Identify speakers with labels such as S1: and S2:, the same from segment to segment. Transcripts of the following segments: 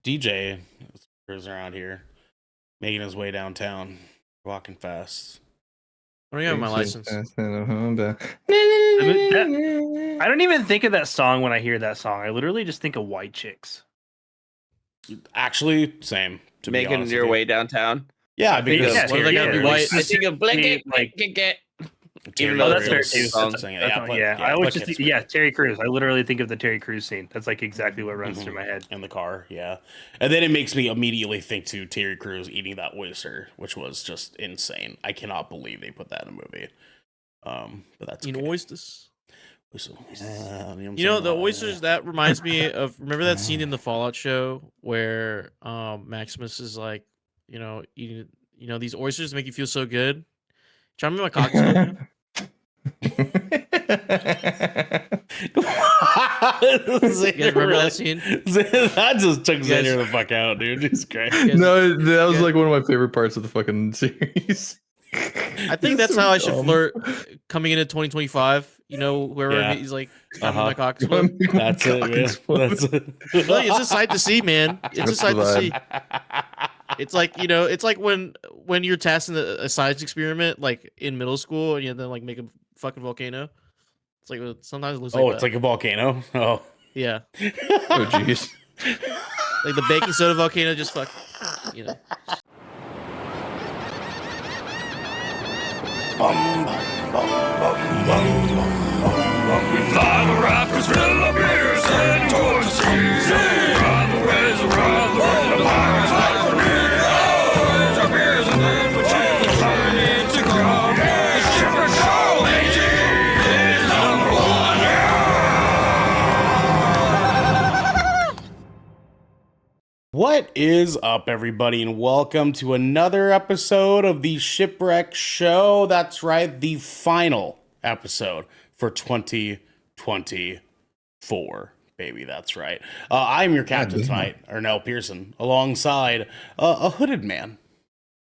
S1: DJ is cruising around here, making his way downtown, walking fast.
S2: I don't have my license.
S3: I
S4: don't even think of that song when I hear that song. I literally just think of white chicks.
S1: Actually, same. To be
S5: Making
S1: honest
S5: your
S1: with you.
S5: way downtown.
S1: Yeah, because
S4: Yeah,
S2: what are they gonna be white?
S5: I think of blanket,
S4: like-
S5: blanket.
S1: Terry
S5: Even though
S4: that's
S1: Crews
S4: fair too.
S1: songs.
S4: I always just Terry Crews. I literally think of the Terry Crews scene. That's like exactly what runs through my head.
S1: In the car, yeah. And then it makes me immediately think to Terry Crews eating that oyster, which was just insane. I cannot believe they put that in a movie. But that's okay.
S2: Oysters.
S1: You
S2: know the oysters. That reminds me of. Remember that scene in the Fallout show where Maximus is like, eating. These oysters make you feel so good. Trying to make my cock smoking. You guys remember that scene?
S1: That just took Xander the fuck out, dude. Jesus Christ.
S3: No, that was like one of my favorite parts of the fucking series.
S2: I think that's how I should flirt coming into 2025. Whoever he's like, my cock smoke.
S1: That's it, man. That's it.
S2: Well, it's a sight to see, man. It's a sight to see. It's like it's like when you're testing a science experiment, like in middle school, and you then like make a fucking volcano. It's like sometimes it looks like
S1: it's like a volcano. Oh,
S2: yeah.
S3: Oh, jeez.
S2: Like the baking soda volcano, just fuck,
S6: Find the rafters full of beers and towards the seas. Run the ways around the world, the pirates like the Raiders. Our beers and then we choose the line to come. The Shipwreck Show, AG is number one.
S1: What is up, everybody, and welcome to another episode of the Shipwreck Show. That's right, the final episode for 2024, baby. That's right. I'm your captain tonight, Ernell Pearson, alongside a hooded man.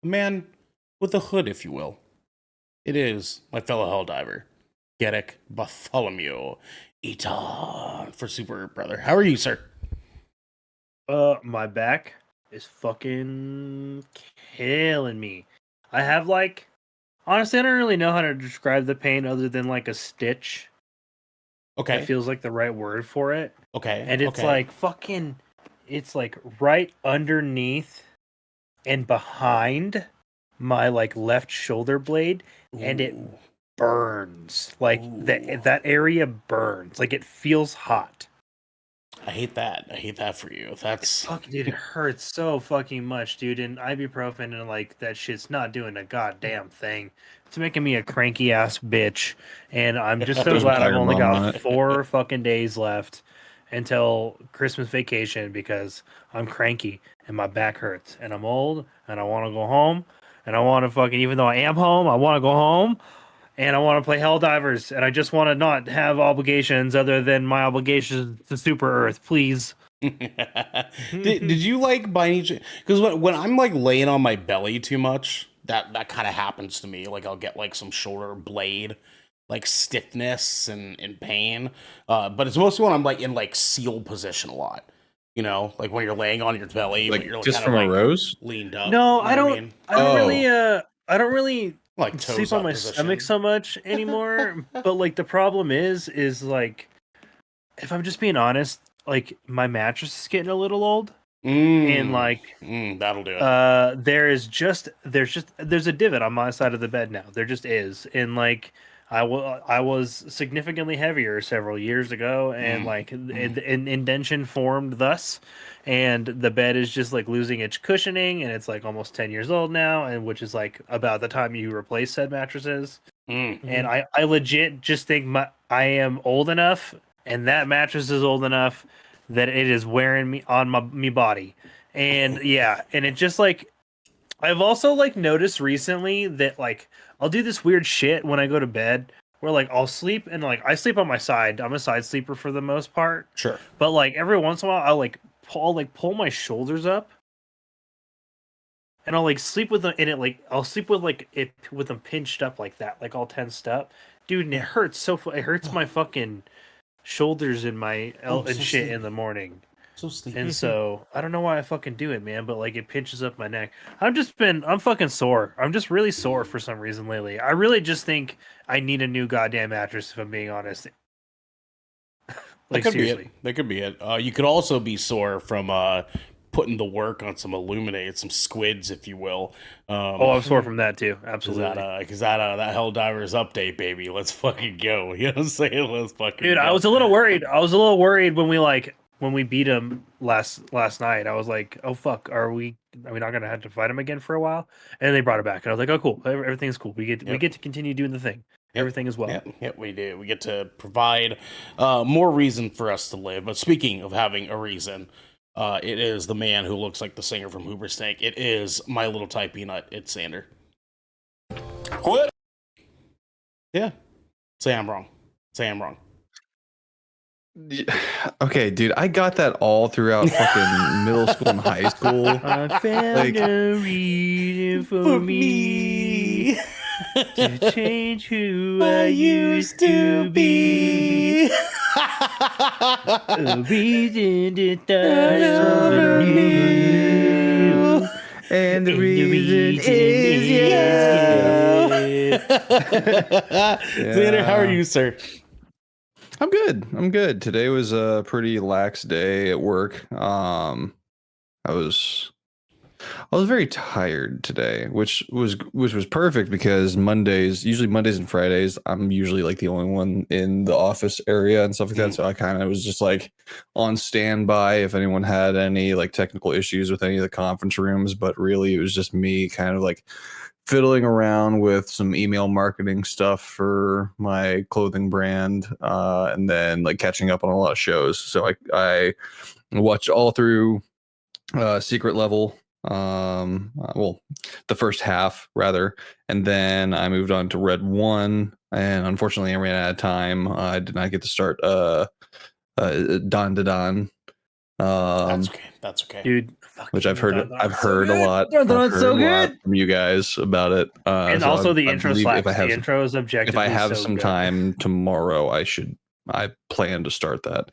S1: A man with a hood, if you will. It is my fellow helldiver, Gedek Bartholomew Eaton for Super Brother. How are you, sir?
S4: My back is fucking killing me. I have honestly, I don't really know how to describe the pain other than like a stitch.
S1: Okay.
S4: It feels like the right word for it.
S1: Okay.
S4: And it's it's like right underneath and behind my left shoulder blade. And it burns. That area burns. Like it feels hot.
S1: I hate that. I hate that for you. That's
S4: dude, it hurts so fucking much, dude. And ibuprofen and that shit's not doing a goddamn thing. It's making me a cranky ass bitch. And I'm just so glad I've only got 4 fucking days left until Christmas vacation because I'm cranky and my back hurts and I'm old and I want to go home and I want to fucking, even though I am home, I want to go home. And I want to play Helldivers, and I just want to not have obligations other than my obligations to Super Earth, please.
S1: did you by any chance? Because when I'm laying on my belly too much, that kind of happens to me. I'll get some shoulder blade stiffness and pain. But it's mostly when I'm in seal position a lot. When you're laying on your belly, but you're
S3: just from a rose
S1: leaned up.
S4: No, I don't really sleep on my
S1: position.
S4: stomach so much anymore. But the problem is if I'm just being honest, my mattress is getting a little old. And
S1: that'll do it.
S4: there's a divot on my side of the bed now. There just is. And I was significantly heavier several years ago, and an indention formed thus, and the bed is just losing its cushioning, and it's almost 10 years old now, and which is about the time you replace said mattresses. And I legit just think I am old enough, and that mattress is old enough that it is wearing me on me body, and and it just I've also noticed recently that I'll do this weird shit when I go to bed where I'll sleep and I sleep on my side. I'm a side sleeper for the most part.
S1: Sure.
S4: But every once in a while I'll pull my shoulders up and I'll sleep with them, and I'll sleep with it with them pinched up like that, all tensed up. Dude, and it hurts it hurts my fucking shoulders and my and shit in the morning.
S1: So sleepy.
S4: And so I don't know why I fucking do it, man, but like it pinches up my neck. I'm fucking sore. I'm just really sore for some reason lately. I really just think I need a new goddamn mattress, if I'm being honest. Like,
S1: that could
S4: seriously.
S1: be it. That could be it. You could also be sore from putting the work on some Illuminate, some squids, if you will.
S4: Oh, I'm sore from that too. Absolutely.
S1: Because that Helldivers update, baby. Let's fucking go. You know what I'm saying? Let's fucking
S4: Dude,
S1: go.
S4: I was a little worried. I was a little worried when we beat him last night. I was like, oh fuck, are we not gonna have to fight him again for a while? And they brought it back, and I was like, oh cool, everything's cool. We get to continue doing the thing. Everything is well.
S1: Yep, we do. We get to provide more reason for us to live. But speaking of having a reason, it is the man who looks like the singer from Hoobastank. It is my little Thai peanut. It's Sander.
S6: What?
S1: Yeah. Say I'm wrong. Say I'm wrong.
S3: Okay, dude, I got that all throughout fucking middle school and high school.
S4: I found
S3: Like-
S4: a reason for me to change who I used to be. A reason to start over new.
S3: And the
S4: And
S3: reason is
S4: you.
S1: Xander, how are you, sir?
S3: I'm good. I'm good. Today was a pretty lax day at work. I was very tired today, which was perfect because usually Mondays and Fridays, I'm usually like the only one in the office area and stuff like that. So I kind of was just like on standby if anyone had any like technical issues with any of the conference rooms. But really, it was just me kind of like fiddling around with some email marketing stuff for my clothing brand, and then like catching up on a lot of shows. So I watched all through Secret Level, well, the first half rather, and then I moved on to Red 1, and unfortunately I ran out of time. I did not get to start Don to Don.
S1: That's okay.
S4: Dude,
S3: Which I've heard
S4: Don Don's
S3: a lot.
S4: Don Don's
S3: I've
S4: so
S3: heard a lot
S4: good.
S3: from you guys about it.
S4: And
S3: So
S4: also
S3: I
S4: the intro
S3: believe
S4: slaps. The intro is objectively
S3: if I have
S4: so
S3: some
S4: good.
S3: time tomorrow, I plan to start that.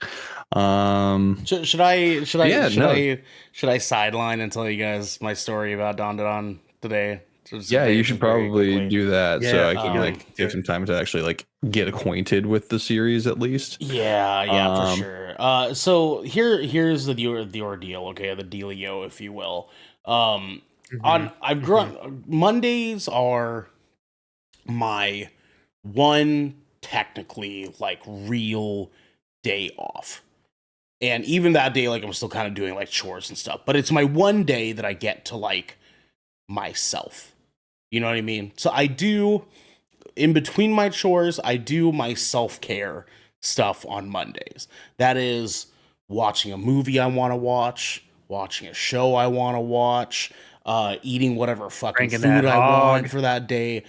S1: Should I
S3: Yeah,
S1: sideline and tell you guys my story about Don Don today? Just
S3: yeah,
S1: very-
S3: you
S1: just
S3: should
S1: very
S3: probably
S1: quickly.
S3: do that so
S4: Yeah,
S3: I can like
S4: do
S3: take
S4: it.
S3: some time to actually like get acquainted with the series at least.
S1: Yeah, for sure. So here's the ordeal, okay, the dealio, if you will. I've grown. Mondays are my one technically like real day off. And even that day, like I'm still kind of doing like chores and stuff, but it's my one day that I get to like myself. You know what I mean? So I do, in between my chores, I do my self-care stuff on Mondays. That is watching a movie I want to watch, watching a show I want to watch, eating whatever fucking
S4: Cranking
S1: food
S4: that
S1: I want
S4: hog.
S1: for that day,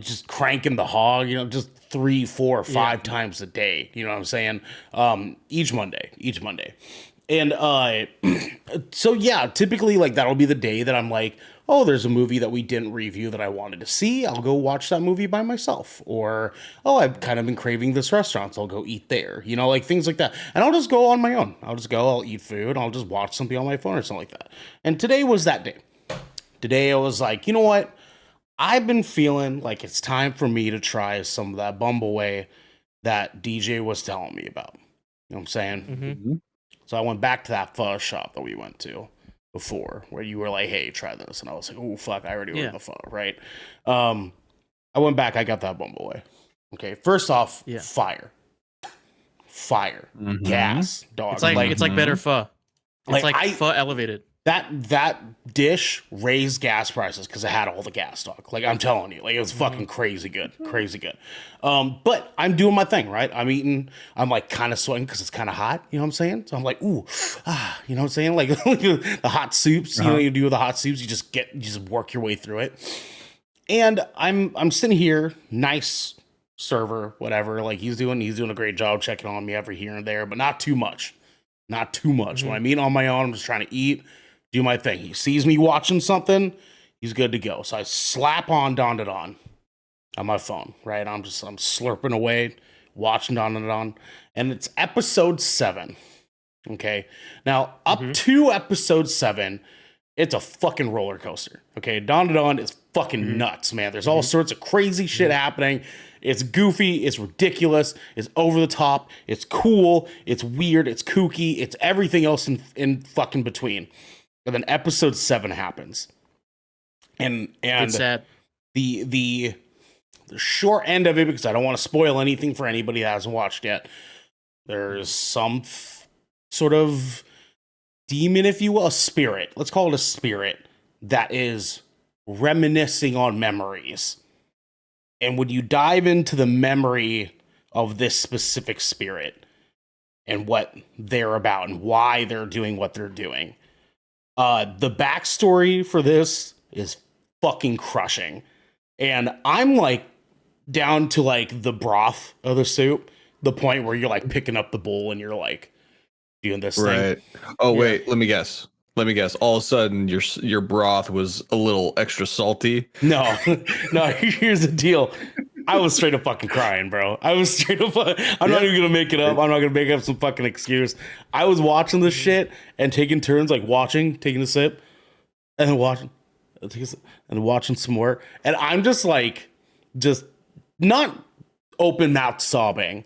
S1: just cranking the hog, just 3, 4, 5 times a day. You know what I'm saying? Each Monday. And so yeah, typically like that'll be the day that I'm like, oh, there's a movie that we didn't review that I wanted to see. I'll go watch that movie by myself. Or, oh, I've kind of been craving this restaurant, so I'll go eat there. You know, like things like that. And I'll just go on my own. I'll eat food. I'll just watch something on my phone or something like that. And today was that day. Today I was like, you know what? I've been feeling like it's time for me to try some of that Bumbleway that DJ was telling me about. You know what I'm saying?
S2: Mm-hmm.
S1: So I went back to that pho shop that we went to before, where you were like, "Hey, try this," and I was like, "Oh fuck, I already ordered the pho, right?" I went back, I got that Bumbleway. Okay, first off, fire,
S3: Mhm.
S1: gas, dog.
S2: It's like better pho. It's
S1: Like,
S2: like pho elevated.
S1: that dish raised gas prices because it had all the gas stock. Like I'm telling you, like it was fucking crazy good. But I'm doing my thing, right? I'm eating. I'm like kind of sweating because it's kind of hot. You know what I'm saying? So I'm like, ooh, you know what I'm saying? Like the hot soups. You know what you do with the hot soups? You just work your way through it. And I'm sitting here, nice server, whatever. Like he's doing a great job checking on me every here and there, but not too much. Not too much. When I'm eating on my own, I'm just trying to eat, do my thing. He sees me watching something, he's good to go. So I slap on Don to Don on my phone, right? I'm slurping away, watching Don to Don. And it's episode 7. Okay. Now, up to episode 7, it's a fucking roller coaster. Okay. Dawn to Dawn is fucking nuts, man. There's all sorts of crazy shit happening. It's goofy. It's ridiculous. It's over the top. It's cool. It's weird. It's kooky. It's everything else in fucking between. And then episode 7 happens. And
S2: It's sad.
S1: the short end of it, because I don't want to spoil anything for anybody that hasn't watched yet. There's some sort of demon, if you will, a spirit. Let's call it a spirit that is reminiscing on memories. And when you dive into the memory of this specific spirit and what they're about and why they're doing what they're doing, the backstory for this is fucking crushing. And I'm like down to like the broth of the soup, the point where you're like picking up the bowl and you're like doing this thing.
S3: Right. Oh, wait. Let me guess. All of a sudden, your broth was a little extra salty.
S1: No, no. Here's the deal. I was straight up fucking crying, bro. I was straight up. I'm not even gonna make it up. I'm not gonna make up some fucking excuse. I was watching this shit and taking turns, like taking a sip, and then watching some more. And I'm just like, just not open mouth sobbing,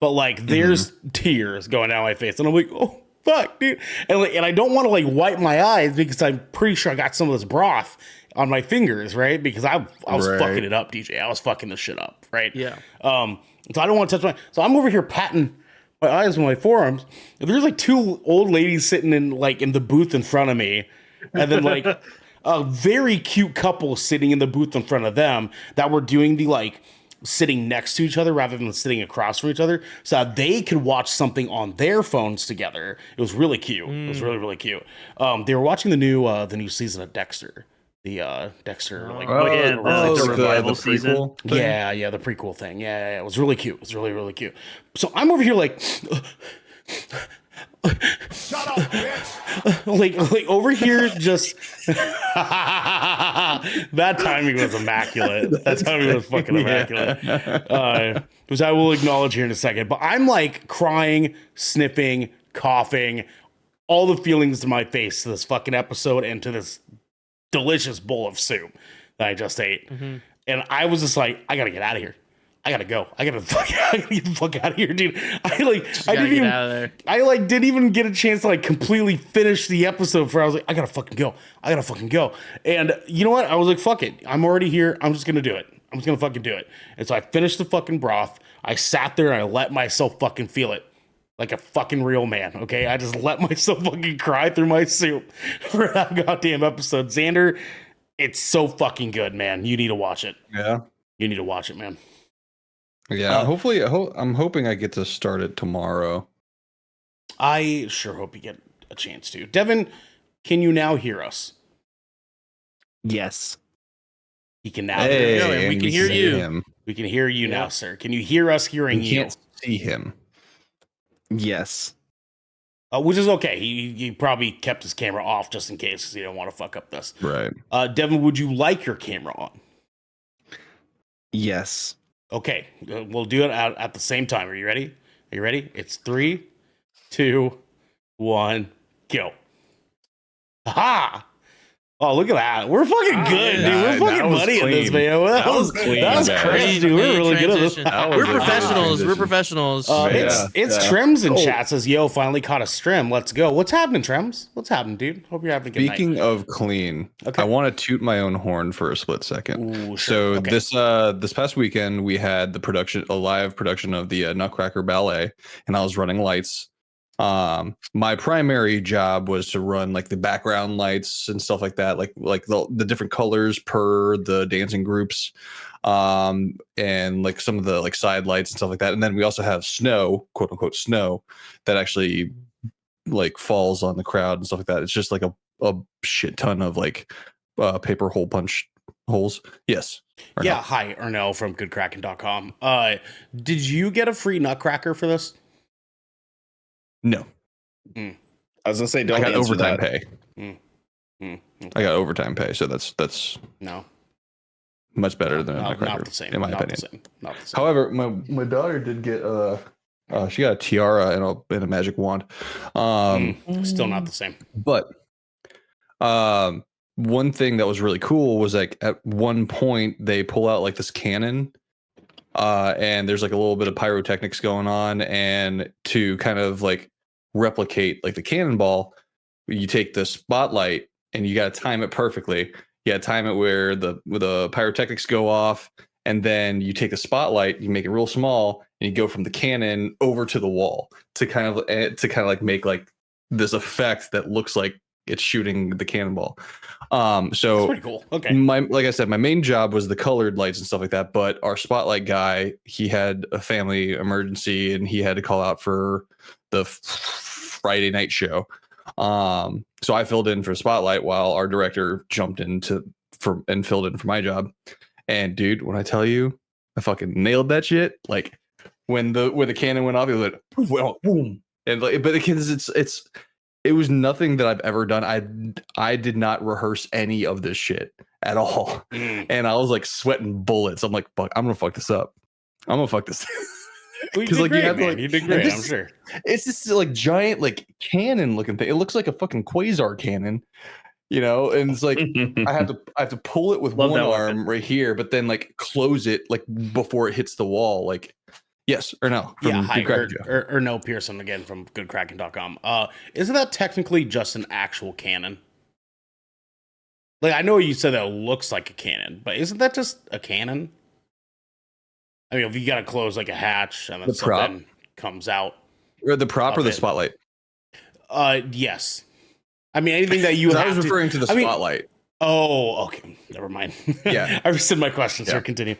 S1: but like there's tears going down my face, and I'm like, oh fuck, dude. And I don't want to like wipe my eyes because I'm pretty sure I got some of this broth on my fingers, right? Because I was fucking it up, DJ. I was fucking this shit up, right?
S2: Yeah.
S1: So I don't want to touch so I'm over here patting my eyes with my forearms. And there's like 2 old ladies sitting in the booth in front of me, and then like a very cute couple sitting in the booth in front of them that were doing the like sitting next to each other rather than sitting across from each other, so that they could watch something on their phones together. It was really cute. It was really, really cute. They were watching the new season of Dexter. The Dexter, like,
S4: the revival season.
S1: Yeah, the prequel thing. Yeah, it was really cute. It was really, really cute. So I'm over here like,
S6: Shut up, bitch!
S1: like over here, just that timing was immaculate. That timing was fucking immaculate. Which I will acknowledge here in a second. But I'm like crying, sniffing, coughing, all the feelings in my face to this fucking episode and to this delicious bowl of soup that I just ate. And I was just like, I gotta get out of here. I gotta go. I gotta get the fuck out of here, dude. I didn't even get a chance to like completely finish the episode before I was like, I gotta fucking go. And you know what? I was like, fuck it. I'm already here. I'm just gonna do it. I'm just gonna fucking do it. And so I finished the fucking broth. I sat there and I let myself fucking feel it. Like a fucking real man, okay? I just let myself fucking cry through my soup for that goddamn episode. Xander, it's so fucking good, man. You need to watch it.
S3: Yeah.
S1: You need to watch it, man.
S3: Yeah. Hopefully, I'm hoping I get to start it tomorrow.
S1: I sure hope you get a chance to. Devin, can you now hear us?
S5: Yes.
S1: He can now
S3: Hey,
S1: hear us.
S2: and we can
S3: you
S2: hear
S3: see
S2: you.
S3: him.
S1: We can hear you now, sir. Can you hear us hearing
S3: You
S1: you?
S3: can't see him.
S5: Yes.
S1: Which is okay. He probably kept his camera off just in case because he didn't want to fuck up this.
S3: Right.
S1: Devin, would you like your camera on?
S5: Yes.
S1: Okay, we'll do it at the same time. Are you ready? Are you ready? It's 3, 2, 1, go. Aha! Oh, look at that. We're fucking good, dude.
S3: yeah,
S1: We're fucking
S3: that was
S1: buddy in this
S3: clean.
S1: video. That was
S3: clean,
S1: that was
S3: man.
S1: crazy, dude. We're really good at this.
S2: Transition.
S3: was
S2: We're
S3: a good
S2: professionals. We're
S3: transition.
S2: professionals.
S1: It's
S3: Yeah.
S1: Trems in
S3: Oh.
S1: chat says, yo, finally caught a strim. Let's go. What's happening, Trems? What's happening, dude? Hope you're having a good night.
S3: Speaking of clean,
S1: Okay.
S3: I want to toot my own horn for a split second.
S1: Ooh, sure.
S3: So
S1: Okay.
S3: this past weekend we had a live production of the Nutcracker Ballet, and I was running lights. My primary job was to run like the background lights and stuff like that, like the different colors per the dancing groups, and like some of the like side lights and stuff like that. And then we also have snow, quote unquote snow, that actually like falls on the crowd and stuff like that. It's just like a shit ton of like paper hole punch holes. Yes. Or
S1: Yeah,
S3: not.
S1: hi, Ernell from goodkraken.com. Did you get a free Nutcracker for this?
S3: No.
S5: I was gonna say, don't
S3: I got
S5: answer
S3: overtime
S5: that.
S3: pay.
S1: Okay.
S3: I got overtime pay, so that's
S1: No.
S3: much better than a
S1: Not
S3: Nutcracker,
S1: the same.
S3: in my
S1: Not
S3: opinion.
S1: the same. Not the same.
S3: However, my daughter did get She got a tiara and a magic wand.
S1: Still not the same.
S3: But one thing that was really cool was like at one point they pull out like this cannon, and there's like a little bit of pyrotechnics going on, and to kind of like replicate like the cannonball, you take the spotlight and you got to time it perfectly. You got to time it where the pyrotechnics go off, and then you take the spotlight, you make it real small, and you go from the cannon over to the wall to kind of like make like this effect that looks like it's shooting the cannonball. So
S1: That's pretty cool. Okay.
S3: like I said, my main job was the colored lights and stuff like that. But our spotlight guy, he had a family emergency and he had to call out for the Friday night show. So I filled in for spotlight while our director jumped and filled in for my job. And dude, when I tell you, I fucking nailed that shit. Like when the cannon went off, it was like, well, boom. And like, but because it was nothing that I've ever done. I did not rehearse any of this shit at all. And I was like sweating bullets. I'm like, fuck, I'm gonna fuck this up. I'm gonna fuck this.
S1: Because like you did great, I'm sure.
S3: It's this like giant like cannon looking thing. It looks like a fucking quasar cannon, you know. And it's like I have to pull it with
S4: Love
S3: one
S4: that
S3: arm
S4: weapon.
S3: right here, but then like close it like before it hits the wall. Like yes or no?
S1: Yeah, hi, Ernell Pearson again from goodkraken.com. Isn't that technically just an actual cannon? Like, I know you said that it looks like a cannon, but isn't that just a cannon? I mean, if you gotta close like a hatch and then something comes out.
S3: Or the prop or the spotlight?
S1: Yes. I mean, anything that you would
S3: I was
S1: have
S3: referring to the spotlight.
S1: Oh, okay. Never mind.
S3: Yeah.
S1: I rescind my question, sir. Continue.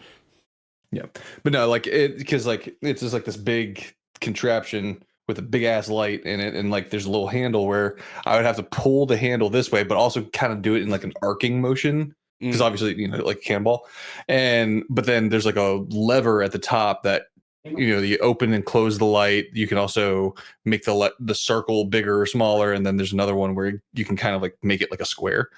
S3: Yeah, but no, like it because like it's just like this big contraption with a big ass light in it, and like there's a little handle where I would have to pull the handle this way, but also kind of do it in like an arcing motion because obviously like a cannonball, but then there's like a lever at the top that you open and close the light. You can also make the circle bigger or smaller, and then there's another one where you can kind of like make it like a square.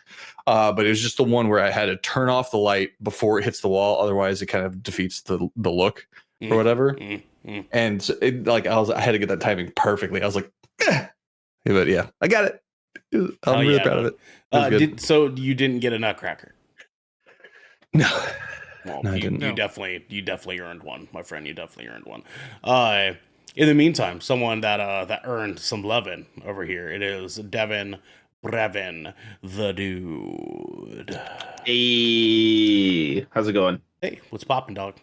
S3: But it was just the one where I had to turn off the light before it hits the wall. Otherwise, it kind of defeats the look or whatever. And so I had to get that timing perfectly. I was like, but yeah, I got it. I'm really proud of it.
S1: So you didn't get a nutcracker?
S3: No.
S1: Well,
S3: no, I
S1: you
S3: didn't.
S1: You definitely earned one, my friend. You definitely earned one. In the meantime, someone that earned some lovin' over here. It is Devin Brevin, the dude.
S5: Hey, how's it going?
S1: Hey, what's poppin', dog?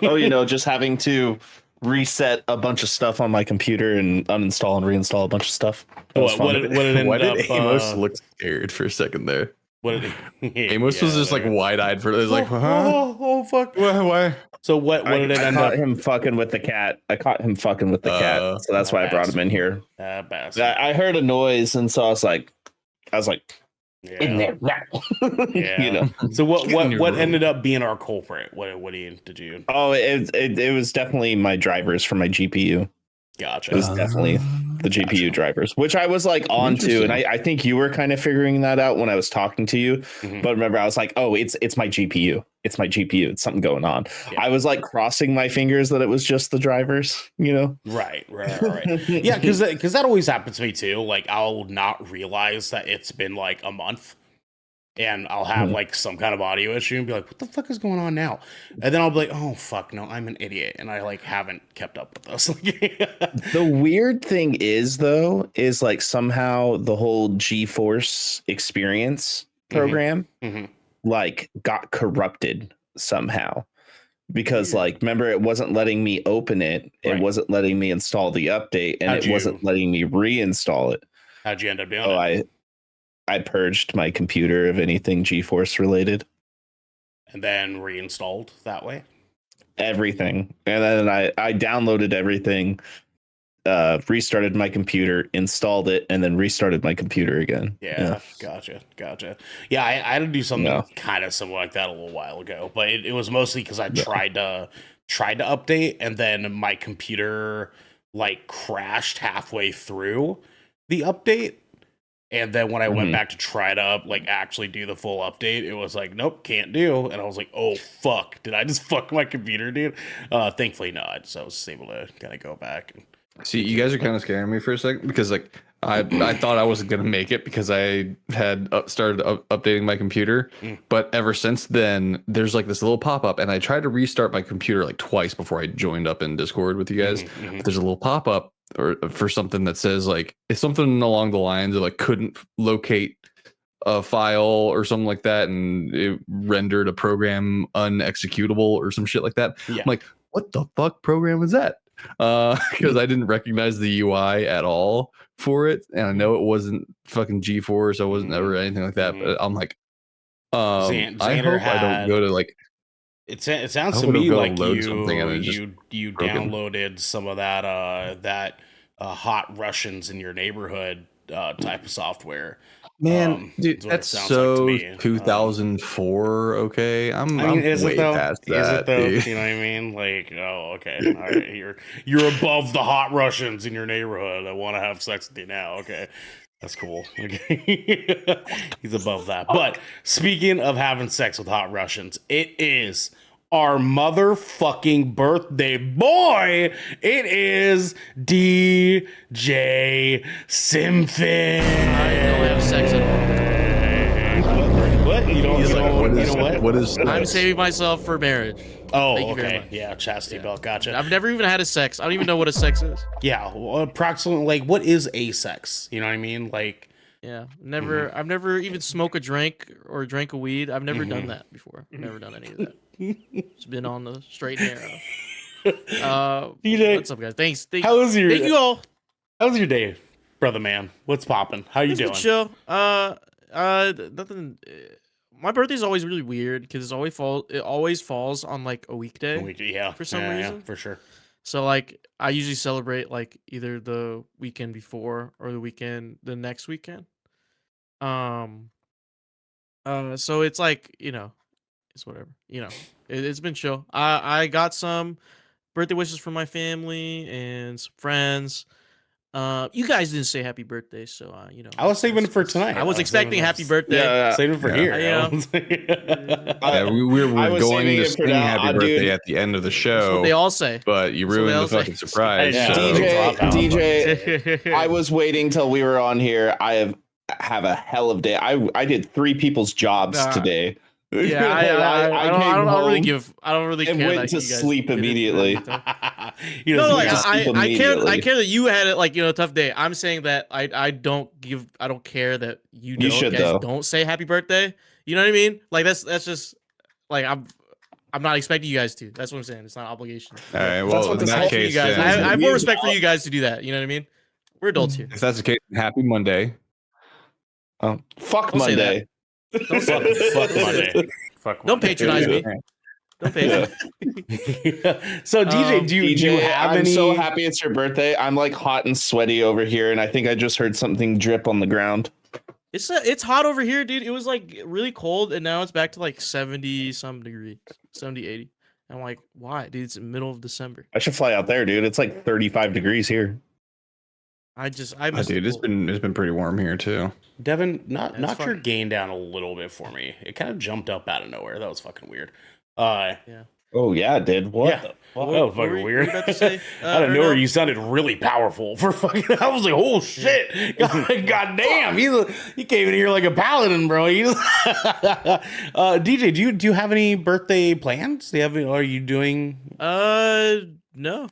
S5: Oh, just having to reset a bunch of stuff on my computer and uninstall and reinstall a bunch of stuff.
S1: What did it end
S3: Why
S1: up?
S3: did Amos look scared for a second there?
S1: What did
S3: Amos was just like wide-eyed for it. Was like, huh?
S1: Oh, fuck.
S3: Why?
S1: So what did it end up?
S5: I caught him fucking with the cat. So that's why I brought him in here. I heard a noise, and so I was like, in there now.
S1: Yeah. So what ended up being our culprit? Did you?
S5: Oh, it was definitely my drivers for my GPU.
S1: Gotcha.
S5: It was definitely the GPU drivers, which I was like on to, and I think you were kind of figuring that out when I was talking to you. But remember, I was like, oh, it's my GPU. It's my GPU. It's something going on. Yeah. I was like crossing my fingers that it was just the drivers,
S1: Right. Yeah, because that always happens to me too. Like I'll not realize that it's been like a month. And I'll have like some kind of audio issue and be like, what the fuck is going on now? And then I'll be like, oh, fuck, no, I'm an idiot. And I like haven't kept up with this.
S5: The weird thing is like somehow the whole GeForce experience program like got corrupted somehow. Because like, remember, it wasn't letting me open it. It wasn't letting me install the update, and wasn't letting me reinstall it.
S1: How'd you end up doing it?
S5: I purged my computer of anything GeForce related.
S1: And then reinstalled that way?
S5: Everything. And then I downloaded everything, restarted my computer, installed it, and then restarted my computer again.
S1: Yeah. Gotcha. Yeah, I had to do something kind of similar like that a little while ago. But it was mostly because I tried to update, and then my computer like crashed halfway through the update. And then when I went
S5: Mhm.
S1: back to try to like actually do the full update, it was like, nope, can't do. And I was like, oh fuck, did I just fuck my computer, dude? Thankfully not. So I was able to kind of go back. And
S3: See, you guys are kind of scaring me for a second because like I thought I wasn't gonna make it because I had started updating my computer, but ever since then there's like this little pop up, and I tried to restart my computer like twice before I joined up in Discord with you guys. But there's a little pop up or for something that says like it's something along the lines of like couldn't locate a file or something like that, and it rendered a program unexecutable or some shit like that.
S1: Yeah.
S3: I'm like, what the fuck program is that? Because I didn't recognize the UI at all for it, and I know it wasn't fucking G4, so it wasn't ever anything like that. But I'm like, I
S1: Xander
S3: hope I don't go to like.
S1: it sounds
S3: I
S1: to
S3: hope I
S1: me
S3: don't go
S1: like
S3: load something and it just
S1: you
S3: broken.
S1: downloaded some of that hot Russians in your neighborhood type of software.
S3: Man, dude,
S1: is what it
S3: that's
S1: sounds
S3: so
S1: like to me.
S3: 2004. Okay,
S1: I mean,
S3: I'm
S1: is
S3: way
S1: it though?
S3: past
S1: Is
S3: that.
S1: it though?
S3: Dude.
S1: You know what I mean? Like, oh, okay, all right. You're above the hot Russians in your neighborhood. I want to have sex with you now. Okay, that's cool. Okay, he's above that. But speaking of having sex with hot Russians, it is our motherfucking birthday boy. It is DJ Simpson.
S2: I don't have sex at all.
S1: What? You don't?
S3: He's like,
S1: You
S3: what is
S1: know what?
S3: what is?
S2: I'm saving myself for marriage.
S1: Oh,
S2: Thank you very
S1: okay.
S2: much.
S1: Yeah, chastity
S2: Yeah.
S1: belt. Gotcha.
S2: I've never even had a sex. I don't even know what a sex is.
S1: Yeah, well, approximately. Like, what is a sex? You know what I mean? Like,
S2: Yeah, never. I've never even smoked a drink or drank a weed. I've never done that before. Never done any of that. It's been on the straight and narrow.
S1: DJ,
S2: what's up, guys? Thanks. Thank
S1: your
S2: you all.
S1: How's your day, brother man? What's popping? How you
S2: It's been
S1: doing?
S2: chill. Nothing. My birthday's always really weird because it always falls on like a weekday.
S1: Yeah,
S2: for some
S1: yeah,
S2: reason.
S1: for sure.
S2: So like I usually celebrate like either the weekend before or the next weekend. So it's like, it's whatever. It's been chill. I got some birthday wishes from my family and some friends. You guys didn't say happy birthday, so
S1: I was saving it for tonight.
S2: I was expecting happy birthday.
S5: Yeah,
S1: Saving it for
S3: Yeah.
S1: here.
S3: Yeah, we were
S5: I was
S3: going
S5: saving
S3: to
S5: it for
S3: sing
S5: now.
S3: happy
S5: Dude.
S3: birthday at the end of the
S2: That's what
S3: show,
S2: they all say.
S3: but you
S2: That's what they
S3: ruined
S2: all
S3: the fucking
S2: say.
S3: surprise.
S1: Yeah.
S3: So.
S5: DJ, I was waiting till we were on here. I have a hell of day. I did 3 people's jobs
S2: Nah.
S5: today.
S2: Yeah, I don't really give. I don't really
S5: and
S2: care.
S5: went
S2: that
S5: to
S2: you guys
S5: sleep
S2: did it
S5: immediately.
S2: every time.
S1: You
S2: No,
S1: know,
S2: like
S5: just sleep
S2: I care. I
S5: immediately.
S2: care that you had it like a tough day. I'm saying that I don't give. I don't care that you
S5: should,
S2: guys
S5: though.
S2: don't say happy birthday. You know what I mean? Like that's just like I'm not expecting you guys to. That's what I'm saying. It's not an obligation.
S3: All right,
S5: That's
S3: well,
S5: what
S3: in
S5: this
S3: that
S5: whole-
S2: For you
S3: case,
S2: guys,
S3: then,
S2: I have
S5: We
S2: more respect for you guys to do that. You know what I mean? We're adults here.
S3: if that's the case, happy Monday.
S5: Oh, fuck
S2: Don't say
S5: Monday.
S2: Don't say
S1: fuck Monday. Fuck
S2: Don't
S1: Monday.
S2: patronize me. Don't patronize.
S1: So DJ, do you
S5: DJ,
S1: have
S5: I'm
S1: any?
S5: so happy it's your birthday. I'm like hot and sweaty over here, and I think I just heard something drip on the ground.
S2: It's hot over here, dude. It was like really cold, and now it's back to like 70 some degrees, 70, 80. And I'm like, why, dude? It's the middle of December.
S5: I should fly out there, dude. It's like 35 degrees here.
S2: I
S3: Oh,
S2: miss
S3: dude,
S2: the
S3: it's
S2: cold.
S3: been pretty warm here too.
S1: Devin,
S2: That's
S1: knock your
S2: fine.
S1: gain down a little bit for me. It kind of jumped up out of nowhere. That was fucking weird.
S5: Oh yeah, it did. What?
S1: Yeah.
S5: the fuck?
S2: What
S1: Oh,
S2: were
S1: fucking
S2: you
S1: weird.
S2: about to say,
S1: Out of nowhere,
S2: Ernell?
S1: you sounded really powerful for fucking. I was like, oh shit, God damn, he came in here like a paladin, bro. DJ, do you have any birthday plans? Are you doing
S2: No.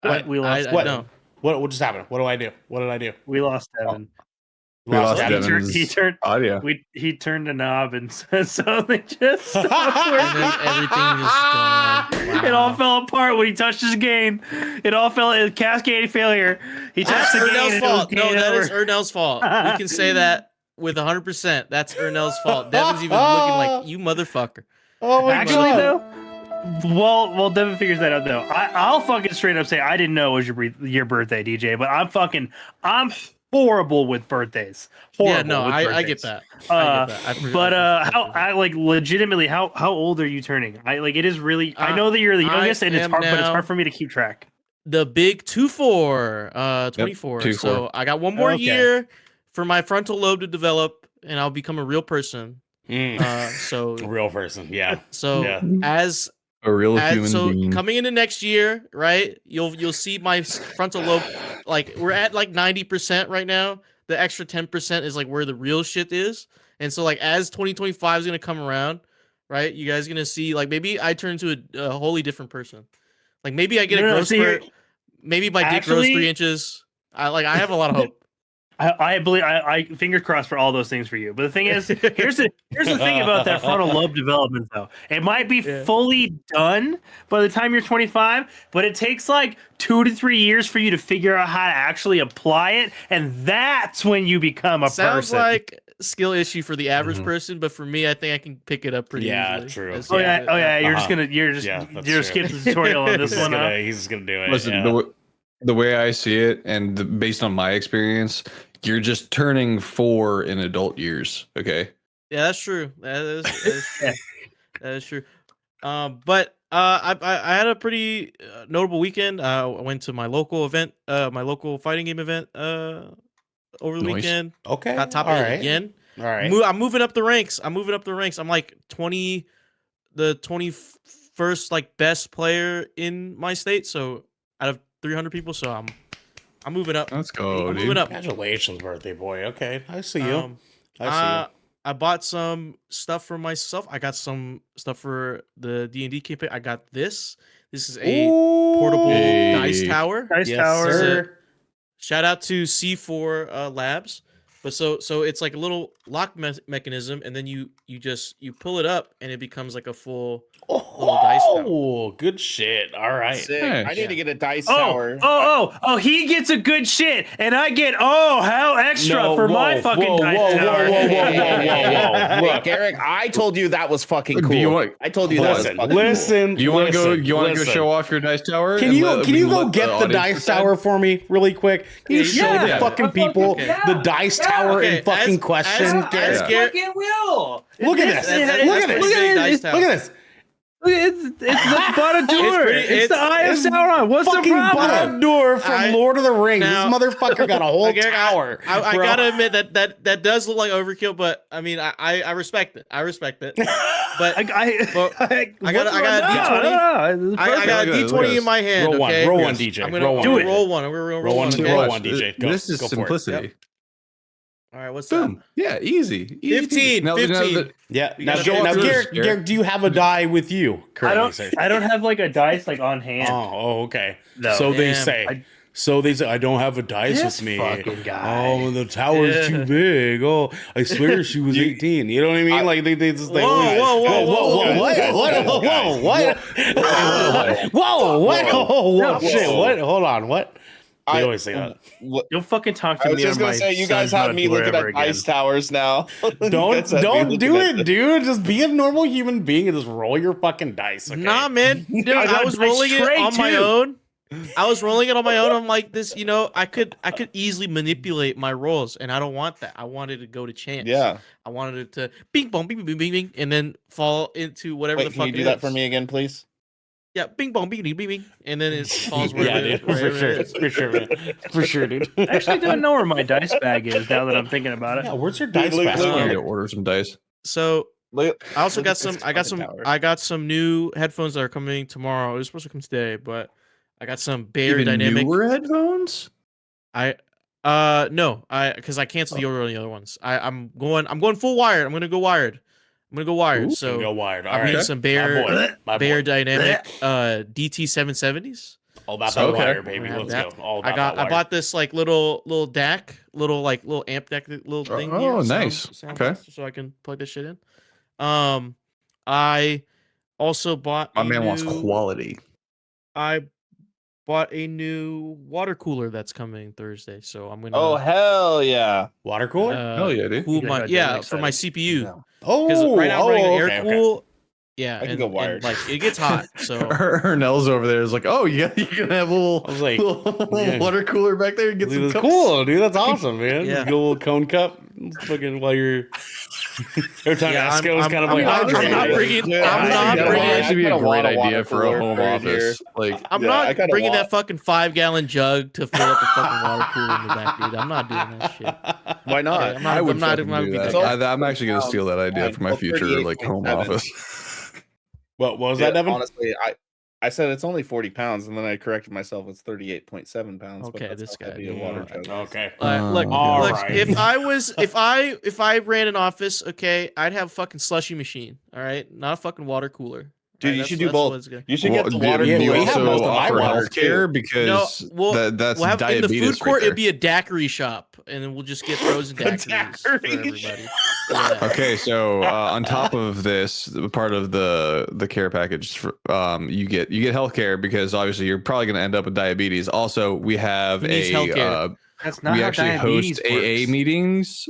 S4: We lost.
S1: what?
S2: No.
S1: What just happened? What do I do? What did I do?
S4: We lost Devin.
S3: We lost
S1: Devin.
S3: Devin's
S4: He turned.
S3: audio.
S4: He turned a knob and suddenly just stopped
S2: And
S4: working.
S2: then everything is gone.
S4: It all
S2: Wow.
S4: fell apart when he touched his gain. It all fell. It cascade failure. He touched
S2: That's
S4: the gain.
S2: Ernell's
S4: and it was
S2: fault. No,
S4: game
S2: that is
S4: over.
S2: Ernell's fault. We can say that with 100%. That's Ernell's fault. Devin's even looking like, you motherfucker.
S1: Oh my
S4: Actually,
S1: god!
S4: though, well, Devin figures that out though. I'll fucking straight up say I didn't know it was your birthday, DJ. But I'm horrible with birthdays. Horrible
S2: Yeah, no,
S4: with
S2: I get
S4: birthdays.
S2: that. I get that. I forgot-
S4: But
S2: I
S4: how
S2: forgot.
S4: I like legitimately how old are you turning? I like it is really. I know that you're the
S2: I
S4: youngest, and it's
S2: am
S4: hard, but it's
S2: now-
S4: hard for me to keep track.
S2: The big 2-4, 24.
S3: 2-4.
S2: So I got one more
S4: Okay.
S2: year for my frontal lobe to develop, and I'll become a real person. So
S1: A real person, yeah.
S2: So
S1: Yeah.
S2: as
S3: A real human
S2: so
S3: being.
S2: coming into next year, right? You'll see my frontal lobe, like we're at like 90% right now. The extra 10% is like where the real shit is. And so like as 2025 is gonna come around, right? You guys gonna see like maybe I turn into a wholly different person. Like maybe I get a growth spurt. Maybe my dick grows 3 inches. I have a lot of hope.
S4: I believe I fingers crossed for all those things for you. But the thing is, here's the thing about that frontal lobe development though. It might be fully done by the time you're 25, but it takes like 2 to 3 years for you to figure out how to actually apply it, and that's when you become a
S2: Sounds
S4: person.
S2: like skill issue for the average person, but for me, I think I can pick it up pretty easily.
S1: True.
S4: Oh yeah, you're just skip the tutorial on this one.
S1: He's just gonna do it.
S3: Listen, the way I see it, and based on my experience, you're just turning 4 in adult years. Okay.
S2: Yeah, that's true. That is true. But I had a pretty notable weekend. I went to my local event, my local fighting game event over the weekend.
S1: Okay.
S2: Got top 8 again.
S1: All right.
S2: I'm moving up the ranks. I'm like the 21st like best player in my state. So out of 300 people, so I'm moving up.
S3: Let's go, dude.
S2: Moving up.
S1: Congratulations, birthday boy. Okay, I see you. I see you.
S2: I bought some stuff for myself. I got some stuff for the D&D campaign. I got this. This is a portable dice tower.
S4: Dice tower.
S1: Sir.
S2: Shout out to C4 Labs. But so it's like a little lock mechanism, and then you pull it up, and it becomes like a full little dice tower.
S1: Oh, good shit. All right.
S3: Hey.
S5: I need to get a dice tower.
S4: He gets a good shit, and I get how extra for my fucking dice tower.
S5: Hey, Garrick, I told you that was fucking cool. I told you that was fucking
S1: Listen.
S5: cool.
S3: You want to go show off your dice tower?
S1: Can you go get the dice tower for me really quick? Can you show the fucking people the dice tower in fucking question?
S4: Fucking will.
S1: Look at this. Look at this. Look at this.
S4: It's the Baradur. It's the Eye of Sauron. What's the
S1: Fucking
S4: problem?
S1: Baradur from Lord of the Rings.
S2: Now-
S1: This motherfucker got a whole tower.
S2: I
S1: bro.
S2: gotta admit that does look like overkill, but I mean I respect it. I respect it. But I got a D20. I got a D20 in my hand.
S1: Roll one.
S2: Okay?
S1: Roll one, DJ.
S2: I'm gonna
S1: roll one.
S2: roll one. I'm gonna roll one. Okay?
S1: Roll one, DJ. Go,
S3: This is
S1: go for it.
S3: simplicity.
S2: All right, what's
S3: Boom. Yeah, easy.
S2: 15.
S3: Now,
S2: 15.
S1: Yeah.
S2: You
S1: Now,
S2: gotta show off
S1: Garrick, do you have a die with you currently? sir?
S4: I don't have like a dice like on hand.
S1: Oh, okay.
S4: No.
S1: So they
S2: Damn.
S1: say. I don't have a dice
S4: This
S1: with me.
S4: fucking guy.
S1: Oh, the tower's too big. Oh, I swear she was 18. You know what I mean? Like they just like
S2: Whoa,
S1: what? Oh shit! What? Hold on. What? They always say that.
S4: Don't fucking talk to
S5: I
S4: me.
S5: was just gonna say, you guys have me looking at dice towers now.
S1: Don't do it, dude. Just be a normal human being and just roll your fucking dice. Okay?
S2: Nah, man. Dude,
S4: I
S2: I
S4: got
S2: was
S4: dice
S2: rolling it
S4: tray,
S2: on my
S4: too.
S2: own. I'm like this, I could easily manipulate my rolls, and I don't want that. I wanted to go to chance.
S5: Yeah.
S2: I wanted it to bing bong, bing bing bing bing, and then fall into whatever
S5: Wait,
S2: the
S5: can
S2: fuck
S5: you do
S2: it
S5: that
S2: is.
S5: for me again, please?
S2: Yeah, bing bong, bing bing bing bing, and then it falls
S1: Yeah,
S2: wherever
S1: dude.
S2: wherever
S1: For sure.
S2: it is.
S1: For sure, man. For sure, dude.
S4: I actually don't know where my dice bag is now that I'm thinking about it.
S1: Yeah, where's your dice
S5: Look,
S1: bag?
S5: look,
S3: I need
S5: look.
S3: to order some dice.
S2: So
S5: Look,
S2: I also got
S5: look
S2: some.
S5: at
S2: I got
S5: this
S2: some.
S5: fucking tower.
S2: I got some new headphones that are coming tomorrow. It was supposed to come today, but I got some Bear
S3: Even
S2: Dynamic.
S3: newer headphones?
S2: No, because I canceled the order on the other ones. I'm going full wired. I'm gonna go wired.
S3: Ooh,
S2: So
S1: Go wired. All
S2: I'm
S1: right.
S2: using some
S1: My
S2: Bear
S1: boy. My
S2: Bear
S1: boy.
S2: Dynamic DT 770s.
S1: All about
S2: So-
S1: that wire,
S2: Okay.
S1: baby.
S2: I have
S1: Let's
S2: that.
S1: go. All about that
S2: I
S1: wire.
S2: bought this like little DAC, little amp deck, little thing.
S3: Oh,
S2: here,
S3: nice.
S2: sound
S3: Okay.
S2: blaster, so I can plug this shit in. I also bought.
S3: My
S2: a
S3: man wants
S2: new-
S3: quality.
S2: I bought a new water cooler that's coming Thursday, so I'm gonna.
S5: Oh hell yeah!
S1: Water cooler?
S3: Hell yeah, dude.
S2: Cool
S4: You guys
S2: my
S4: got
S2: yeah
S4: damn
S2: for my
S4: excited.
S2: CPU.
S1: Oh,
S2: Because right now I'm running an air
S1: okay, okay.
S2: cool. Yeah,
S5: I can
S2: and,
S5: go
S2: and,
S5: wired.
S2: like it gets hot, so
S3: Ernell's over there is like, oh yeah, you can have a little,
S1: I was like,
S3: little
S1: yeah.
S3: water cooler back there and get
S1: Dude,
S3: some
S1: that's
S3: cups.
S1: cool, dude. That's awesome, man.
S2: Yeah.
S1: Just get a little cone cup, fucking while you're Every time Esco is kind of like,
S2: I'm not bringing. I'm not
S3: That would
S2: bringing.
S3: actually be a
S5: got a
S3: great
S5: lot of
S3: idea for a
S5: water
S3: home
S5: cooler
S3: office. Like,
S2: I'm
S5: Yeah, I
S2: not
S5: got a
S2: bringing
S5: lot.
S2: that fucking 5-gallon jug to fill up a fucking water cooler in the back, dude. I'm not doing that shit.
S5: Why not?
S2: Okay, I'm not.
S3: I would
S2: I'm not
S3: fucking
S2: gonna
S3: do
S2: be
S3: that.
S2: that guy.
S3: I'm actually gonna steal that idea for my future like home
S5: 38.7.
S3: office.
S1: what was that, Devin?
S5: Honestly, I said it's only 40 pounds, and then I corrected myself. It's 38.7 pounds.
S2: Okay,
S5: but that's
S2: this
S5: how
S2: guy,
S5: heavy a
S2: dude.
S5: water jug is.
S1: Okay.
S2: Look,
S1: All
S2: look,
S1: right.
S2: if I ran an office, okay, I'd have a fucking slushy machine, all right, not a fucking water cooler.
S5: Dude, you should do both. You should get the water
S1: Yeah,
S3: do you
S1: we have
S3: also
S1: most of my
S3: offer
S1: water,
S3: healthcare
S5: too.
S3: because
S2: No,
S3: that's
S2: we'll have in the
S3: diabetes
S2: food court.
S3: right
S2: It'd be a daiquiri shop, and then we'll just get frozen daiquiris for
S5: daiquiri
S2: everybody. Yeah.
S3: Okay, so on top of this, part of the care package, you get healthcare because obviously you're probably going to end up with diabetes. Also, we have
S2: Who needs healthcare?
S4: That's not
S3: we
S4: how
S3: actually
S4: diabetes
S3: host AA
S4: works.
S3: meetings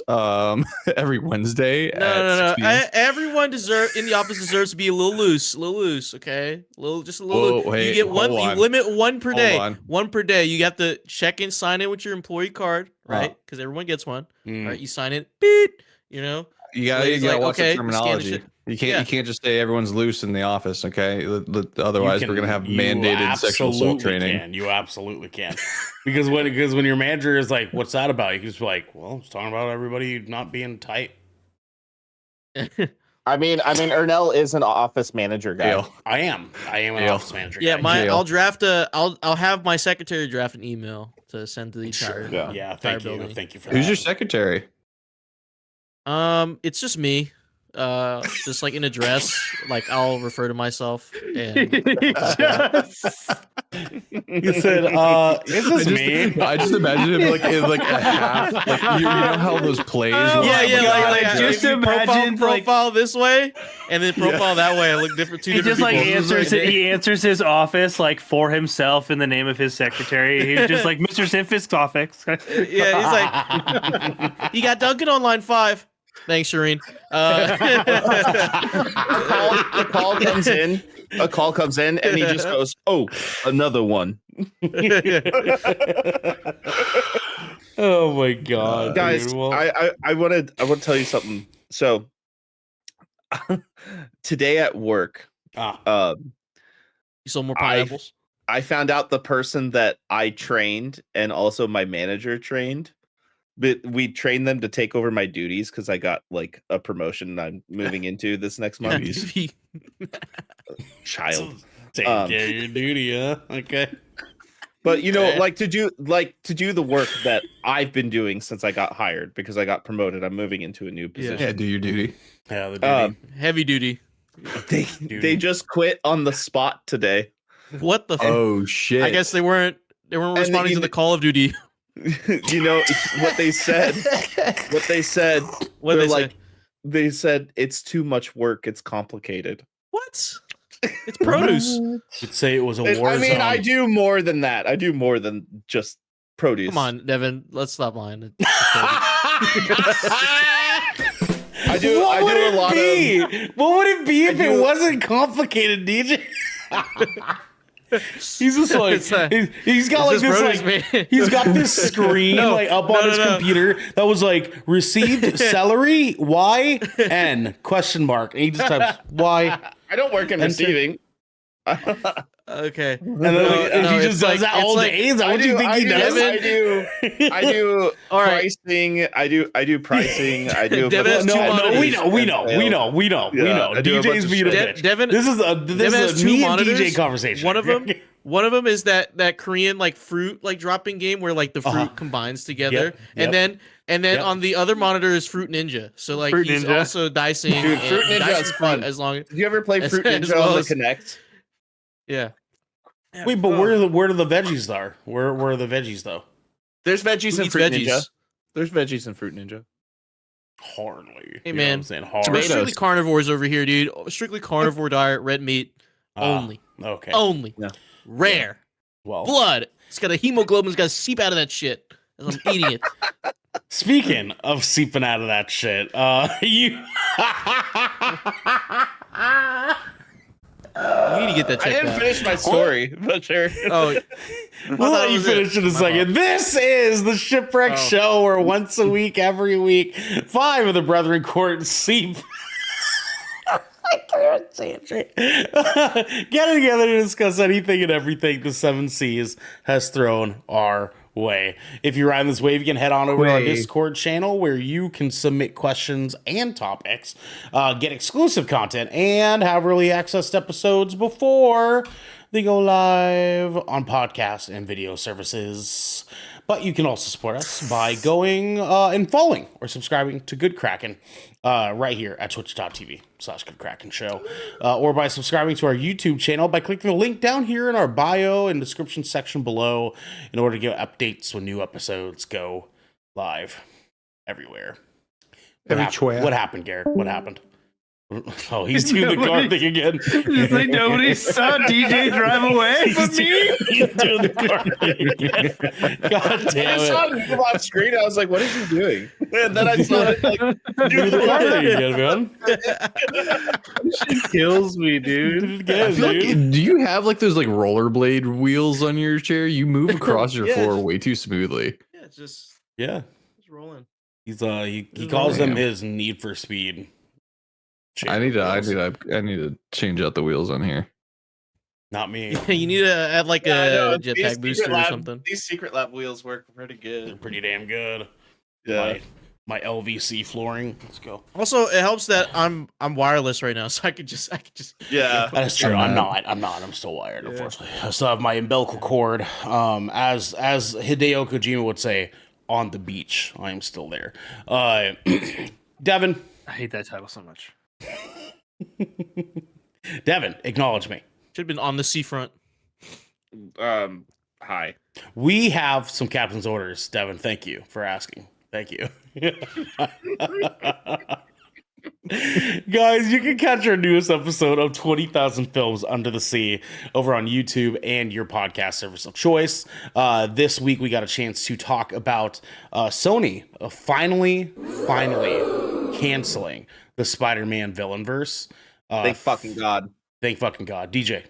S3: every Wednesday at
S2: No.
S3: 6 p.m.
S2: Everyone in the office deserves to be a little loose. Okay, just a little.
S3: Whoa, hey,
S2: you get one.
S3: hold
S2: You
S3: on.
S2: limit one per
S3: Hold
S2: day.
S3: on.
S2: One per day. You got to check in, sign in with your employee card, right?
S3: Uh.
S2: Because everyone gets one.
S1: Mm.
S2: Right? You sign it. Beep. You know.
S3: You gotta
S2: Lady's like,
S3: watch
S2: okay,
S3: the
S2: we scan the
S3: terminology.
S2: shit.
S3: You can't just say everyone's loose in the office, okay? Otherwise, we're gonna have
S1: You
S3: mandated sexual assault
S1: absolutely
S3: training.
S1: Can. You absolutely can. because when your manager is like, "What's that about?" You can just be like, "Well, it's talking about everybody not being tight."
S5: I mean, Ernell is an office manager guy.
S3: Dale.
S1: I am an
S3: Dale.
S1: office manager.
S2: Yeah,
S1: guy.
S2: I'll have my secretary draft an email to send to the entire
S1: Yeah,
S2: entire
S1: thank you.
S2: building.
S1: Thank you for
S3: Who's
S1: that.
S3: your secretary?
S2: It's just me. Just like in a dress, like I'll refer to myself. And
S1: You said, "Is this me?"
S3: I just imagine him like in like a half. Like you know how those plays.
S4: Oh
S3: were?
S4: my
S2: yeah,
S4: God,
S2: like
S4: just
S2: if you
S4: imagine,
S2: profile this way, and then profile that way. I look different. Two
S4: He
S2: different
S4: just like
S2: people.
S4: answers it. He answers his office like for himself in the name of his secretary. He's just like Mr. Simfisk's office.
S2: Yeah, he's like, you got Duncan on line 5. Thanks, Shireen.
S5: A call comes in, and he just goes, "Oh, another one."
S1: Oh my god,
S5: Guys,
S1: dude. Well,
S5: I want to tell you something. So today at work,
S2: You sold more pineapples.
S5: I found out the person that I trained and also my manager trained. But we trained them to take over my duties because I got like a promotion I'm moving into this next month. Child.
S1: take care of your duty, huh? Okay.
S5: But you know, like to do the work that I've been doing since I got hired because I got promoted. I'm moving into a new position.
S3: Yeah, do your duty.
S1: Yeah, the duty.
S2: Heavy duty.
S5: They just quit on the spot today.
S2: What the?
S3: Oh shit!
S2: I guess they weren't responding to the Call of Duty.
S5: You know what they said?
S2: What
S5: They're
S2: they
S5: like,
S2: say?
S5: they said it's too much work. It's complicated.
S2: What? It's produce.
S1: You'd say it was a war
S5: I mean,
S1: zone.
S5: I do more than that. I do more than just produce.
S2: Come on, Devin. Let's stop lying.
S5: I do a lot of.
S1: What would it be if it wasn't complicated, DJ? He's just like he's got like this
S2: produce,
S1: like
S2: man.
S1: he's got this screen like up on his computer that was like received celery Y-N question mark, and he just types Y.
S5: I don't work in receiving.
S2: Okay.
S1: And then he just does that all day. Is that what you think he does?
S5: I do
S2: All right.
S5: pricing. I do pricing. I do.
S2: Devin has two monitors.
S1: we know. DJ's being a bitch.
S2: Devin,
S1: this is
S2: has
S1: a
S2: two
S1: me and
S2: monitors.
S1: DJ conversation.
S2: One of them is that Korean like fruit like dropping game where like the fruit combines together, and then on the other monitor is Fruit Ninja. So like
S4: Fruit
S2: he's
S4: Ninja.
S2: also dicing.
S5: Dude, Fruit Ninja
S2: dicing
S5: is
S2: fruit
S5: fun.
S2: as long.
S5: Do you ever play
S2: as-
S5: Fruit
S2: as
S5: Ninja
S2: well
S5: on the
S2: as-
S5: Connect?
S2: Yeah.
S1: Wait, but where are the veggies though? Where are the veggies though?
S5: There's veggies
S2: Who
S5: in
S2: eats
S5: Fruit
S2: veggies?
S5: Ninja. There's veggies in Fruit Ninja.
S1: Hardly.
S2: Hey,
S1: You know
S2: man.
S1: what I'm saying? Hard.
S2: We're strictly carnivores over here, dude. Strictly carnivore diet, red meat only.
S1: Okay.
S2: Only.
S5: Yeah.
S2: Rare.
S1: Well,
S2: Blood. It's got a hemoglobin. It's got to seep out of that shit as I'm eating it.
S1: speaking of seeping out of that shit, you
S2: We need to get that
S5: I
S2: checked
S5: didn't
S2: out.
S5: finish my story, but sure.
S2: Oh,
S1: We'll let you finish in a second. This is the Shipwreck Show, where once a week, every week, 5 of the Brethren Court seep. I can't say it straight. Get together to discuss anything and everything the 7 Seas has thrown our way. If you're riding this wave, you can head on over to our Discord channel where you can submit questions and topics, get exclusive content, and have early access to episodes before they go live on podcast and video services. But you can also support us by going and following or subscribing to Good Kraken right here at twitch.tv/Good Kraken Show, or by subscribing to our YouTube channel by clicking the link down here in our bio and description section below in order to get updates when new episodes go live everywhere. What happened, Garrett? What happened? Oh, he's doing the car thing again.
S4: It's like nobody saw DJ drive away from me.
S1: He's doing the car thing again. God damn
S5: I saw
S1: it.
S5: him off screen. I was like, "What is he doing?" And then I saw it like
S1: Do the car thing again, man.
S4: Shit kills me, dude.
S1: Do it again,
S3: I feel like,
S1: dude.
S3: do you have like those like rollerblade wheels on your chair? You move across your
S2: Yeah,
S3: floor
S2: just-
S3: way too smoothly.
S2: yeah, just
S1: Yeah.
S2: rolling.
S1: He's he calls
S3: Damn.
S1: them his Need for Speed.
S3: I need to change out the wheels on here.
S1: Not me.
S2: You need to add like a jetpack booster or something.
S5: These secret lab wheels work pretty
S1: They're
S5: good.
S1: pretty damn good.
S5: Yeah.
S1: My LVC flooring. Let's go.
S2: Also, it helps that I'm wireless right now, so I could just
S5: Yeah.
S1: That's true.
S3: I'm
S1: I'm still wired, unfortunately. I still have my umbilical cord. As Hideo Kojima would say, on the beach. I am still there. Devin.
S4: I hate that title so much.
S1: Devin, acknowledge me.
S2: should have been on the seafront.
S5: Hi.
S1: We have some captain's orders, Devin. Thank you for asking. Thank you. Guys, you can catch our newest episode of 20,000 Films Under the Sea over on YouTube and your podcast service of choice. This week, we got a chance to talk about Sony finally canceling the Spider-Man villainverse.
S5: Thank fucking God.
S1: Thank fucking God. DJ.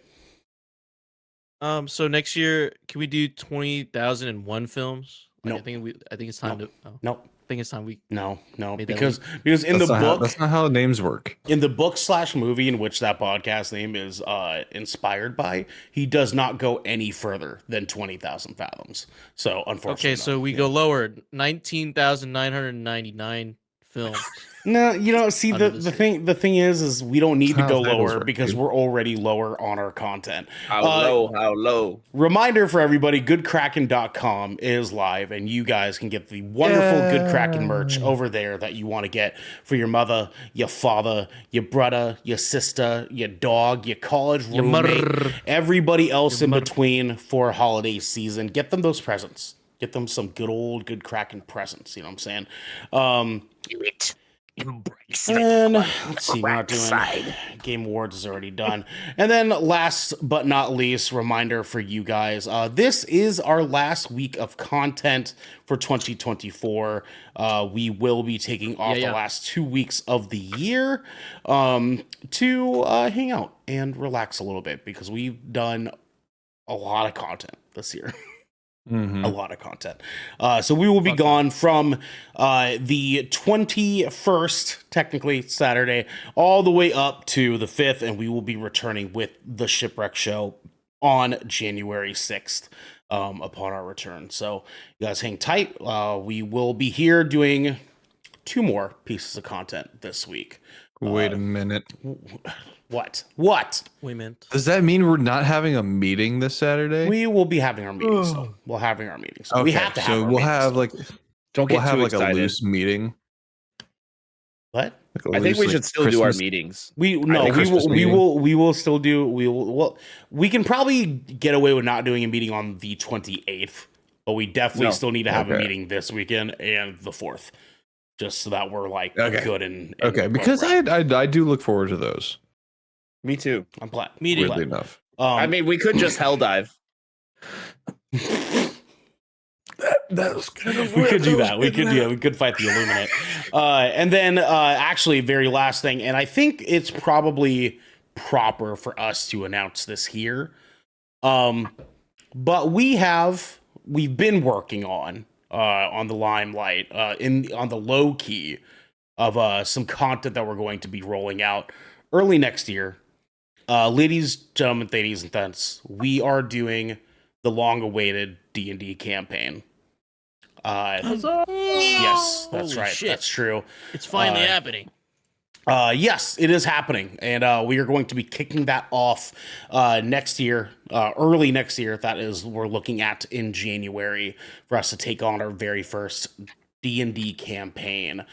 S2: So next year, can we do 20,001 films? Like,
S1: No.
S2: I think it's time to. Oh,
S1: Nope.
S2: I think it's time we.
S1: No,
S2: Made that
S1: because in
S3: That's
S1: the
S3: not how-
S1: book,
S3: that's not how names work.
S1: in the book / movie in which that podcast name is inspired by, he does not go any further than 20,000 fathoms. So unfortunately,
S2: Okay, so we go lower. 19,999 films.
S1: no, see
S2: Under
S1: the
S2: the
S1: thing is we don't need to
S3: How
S1: go
S3: tables
S1: lower
S3: work,
S1: because
S3: dude.
S1: we're already lower on our content.
S5: How low?
S1: Reminder for everybody, goodkraken.com is live, and you guys can get the wonderful Good Kraken merch over there that you want to get for your mother, your father, your brother, your sister, your dog, your college roommate,
S2: mother.
S1: everybody else in
S2: mother.
S1: between for holiday season. Get them those presents. Get them some Good Kraken presents. You know what I'm saying?
S5: Do it. Embrace
S1: And let's see, we're not doing Game Awards is already done. And then last but not least, reminder for you guys, this is our last week of content for 2024. We will be taking off the last 2 weeks of the year to hang out and relax a little bit because we've done a lot of content this year.
S3: Mhm.
S1: A lot of content. So we will be gone from the 21st, technically Saturday, all the way up to the 5th, and we will be returning with the Shipwreck Show on January 6th upon our return. So you guys hang tight. We will be here doing 2 more pieces of content this week.
S3: Wait a minute.
S1: What?
S2: We meant.
S3: Does that mean we're not having a meeting this Saturday?
S1: We will be having our meetings. So we'll having our meetings. So we have to have
S3: so
S1: our
S3: we'll
S1: meetings.
S3: have like
S5: Don't
S3: we'll
S5: get
S3: have
S5: too
S3: like
S5: excited.
S3: a loose meeting.
S1: What?
S3: Like a
S5: I think we
S3: loose,
S5: should
S3: like,
S5: still do our
S3: Christmas-
S5: meetings.
S1: We
S3: Christmas meeting.
S1: will still do we can probably get away with not doing a meeting on the 28th, but we definitely still need to have a
S3: Okay.
S1: meeting this weekend and the 4th, just so that we're like
S3: Okay.
S1: good and
S3: Okay, because I do look forward to those.
S5: Me too.
S1: I'm glad.
S2: Meeting.
S3: Weirdly enough.
S5: I mean, we could just hell dive.
S3: That was kind of
S1: we could do that. We could fight the Illuminate. And then actually very last thing, and I think it's probably proper for us to announce this here. But we've been working on the limelight, on the low key of some content that we're going to be rolling out early next year. Ladies, gentlemen, ladies and thents, we are doing the long-awaited D&D campaign. Yes, that's
S2: Holy
S1: right.
S2: shit.
S1: That's true.
S2: It's finally happening.
S1: Yes, it is happening, and we are going to be kicking that off next year, early next year. That is, we're looking at in January for us to take on our very first D&D campaign,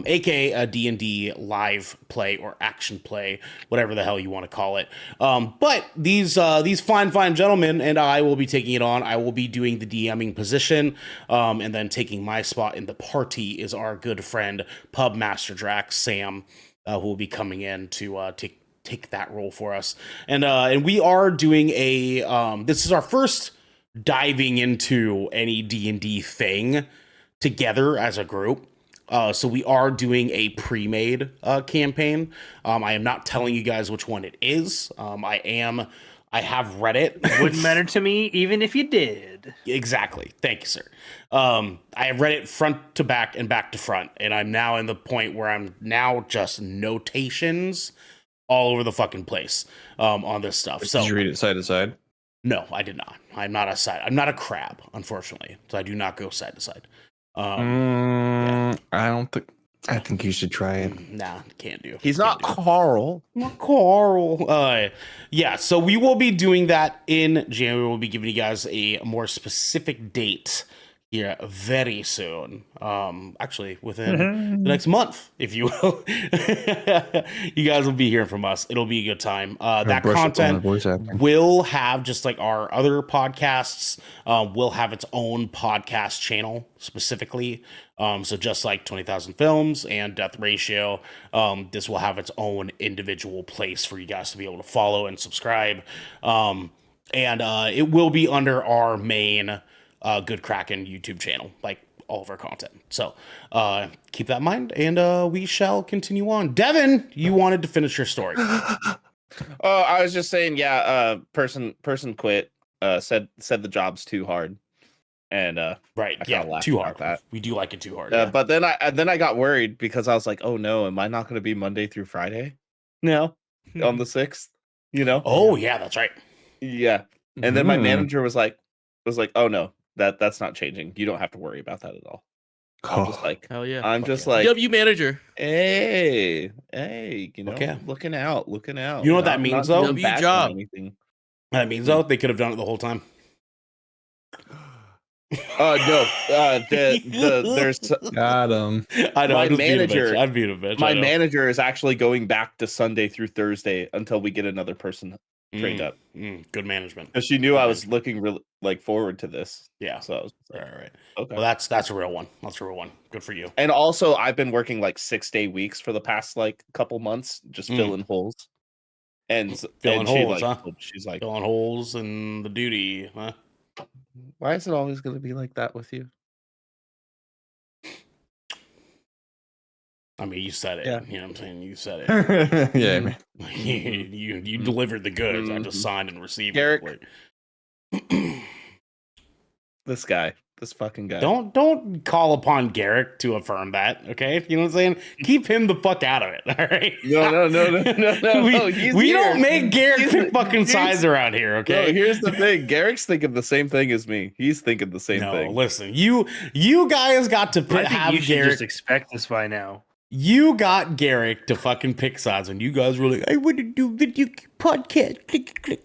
S1: aka a D&D live play or action play, whatever the hell you want to call it. But these fine gentlemen and I will be taking it on. I will be doing the DMing position, and then taking my spot in the party is our good friend Pub Master Drax Sam, who will be coming in to take that role for us. And we are doing this is our first diving into any D&D thing together as a group. So we are doing a pre-made campaign. I am not telling you guys which one it is. I have read it.
S4: Wouldn't matter to me even if you did.
S1: Exactly. Thank you, sir. I have read it front to back and back to front, and I'm now in the point where I'm now just notations all over the fucking place on this stuff. So
S3: Did you read it side to side?
S1: no, I did not. I'm not a crab, unfortunately. So I do not go side to side.
S3: I think you should try it.
S1: Nah, can't do.
S5: He's
S1: Can't
S5: not
S1: do.
S5: Carl.
S1: Not Carl. Yeah, so we will be doing that in January. We'll be giving you guys a more specific date here very soon. Actually, within the next month, if you will. You guys will be hearing from us. It'll be a good time. That content will have, just like our other podcasts, will have its own podcast channel specifically. So just like 20,000 Films and Death Ratio, this will have its own individual place for you guys to be able to follow and subscribe. And it will be under our main Good Kraken YouTube channel, like all of our content. So keep that in mind, and we shall continue on. Devin, you wanted to finish your story.
S5: Oh, I was just saying, yeah. Person quit. Said the job's too hard, and
S1: Right,
S5: I
S1: yeah,
S5: kinda laughed
S1: too
S5: about
S1: hard.
S5: that.
S1: We do like it too hard. Yeah.
S5: But then I got worried because I was like, oh no, am I not going to be Monday through Friday? No, on the 6th. You know?
S1: Oh yeah, that's right.
S5: Yeah. And then my manager was like, oh no, that's not changing. You don't have to worry about that at all. I'm just like,
S2: Hell yeah.
S5: I'm
S1: Fuck
S5: just
S1: yeah.
S5: like,
S2: W manager.
S5: hey, you know,
S1: Okay.
S5: looking out.
S1: You know what that means, though?
S5: doing
S2: W
S5: bashing
S2: job.
S5: anything.
S1: That means though they could have done it the whole time.
S5: No. There's
S3: Got him.
S1: I know.
S5: My
S1: I'm just being a
S5: manager-
S1: bitch. I'm being a bitch.
S5: my
S1: I know.
S5: manager is actually going back to Sunday through Thursday until we get another person trained up.
S1: Good management.
S5: Because she knew I was looking really forward to this.
S1: Yeah.
S5: So I was just
S1: All
S5: like,
S1: right.
S5: okay.
S1: Well, that's a real one. That's a real one. Good for you.
S5: And also, I've been working like 6-day weeks for the past couple months, just filling holes. And
S1: Filling
S5: and she,
S1: holes, huh?
S5: she's like,
S1: Filling holes in the duty, huh?
S5: why is it always going to be like that with you?
S1: I mean, you said it.
S5: Yeah.
S1: You know what I'm saying? You said it.
S3: Yeah, man.
S1: you delivered the goods. I just signed and received
S5: Garrick.
S1: it.
S5: This fucking guy.
S1: Don't call upon Garrick to affirm that, okay? You know what I'm saying? Keep him the fuck out of it, all right?
S5: No.
S1: We don't make Garrick pick fucking sides around here,
S5: No,
S1: okay?
S5: here's the thing. Garrick's thinking the same thing as me. He's thinking the same
S1: No,
S5: thing.
S1: listen, you guys got to
S4: I think
S1: have
S4: you should
S1: Garrick.
S4: just expect this by now.
S1: You got Garrick to fucking pick sides when you guys were like, I want to do video podcast,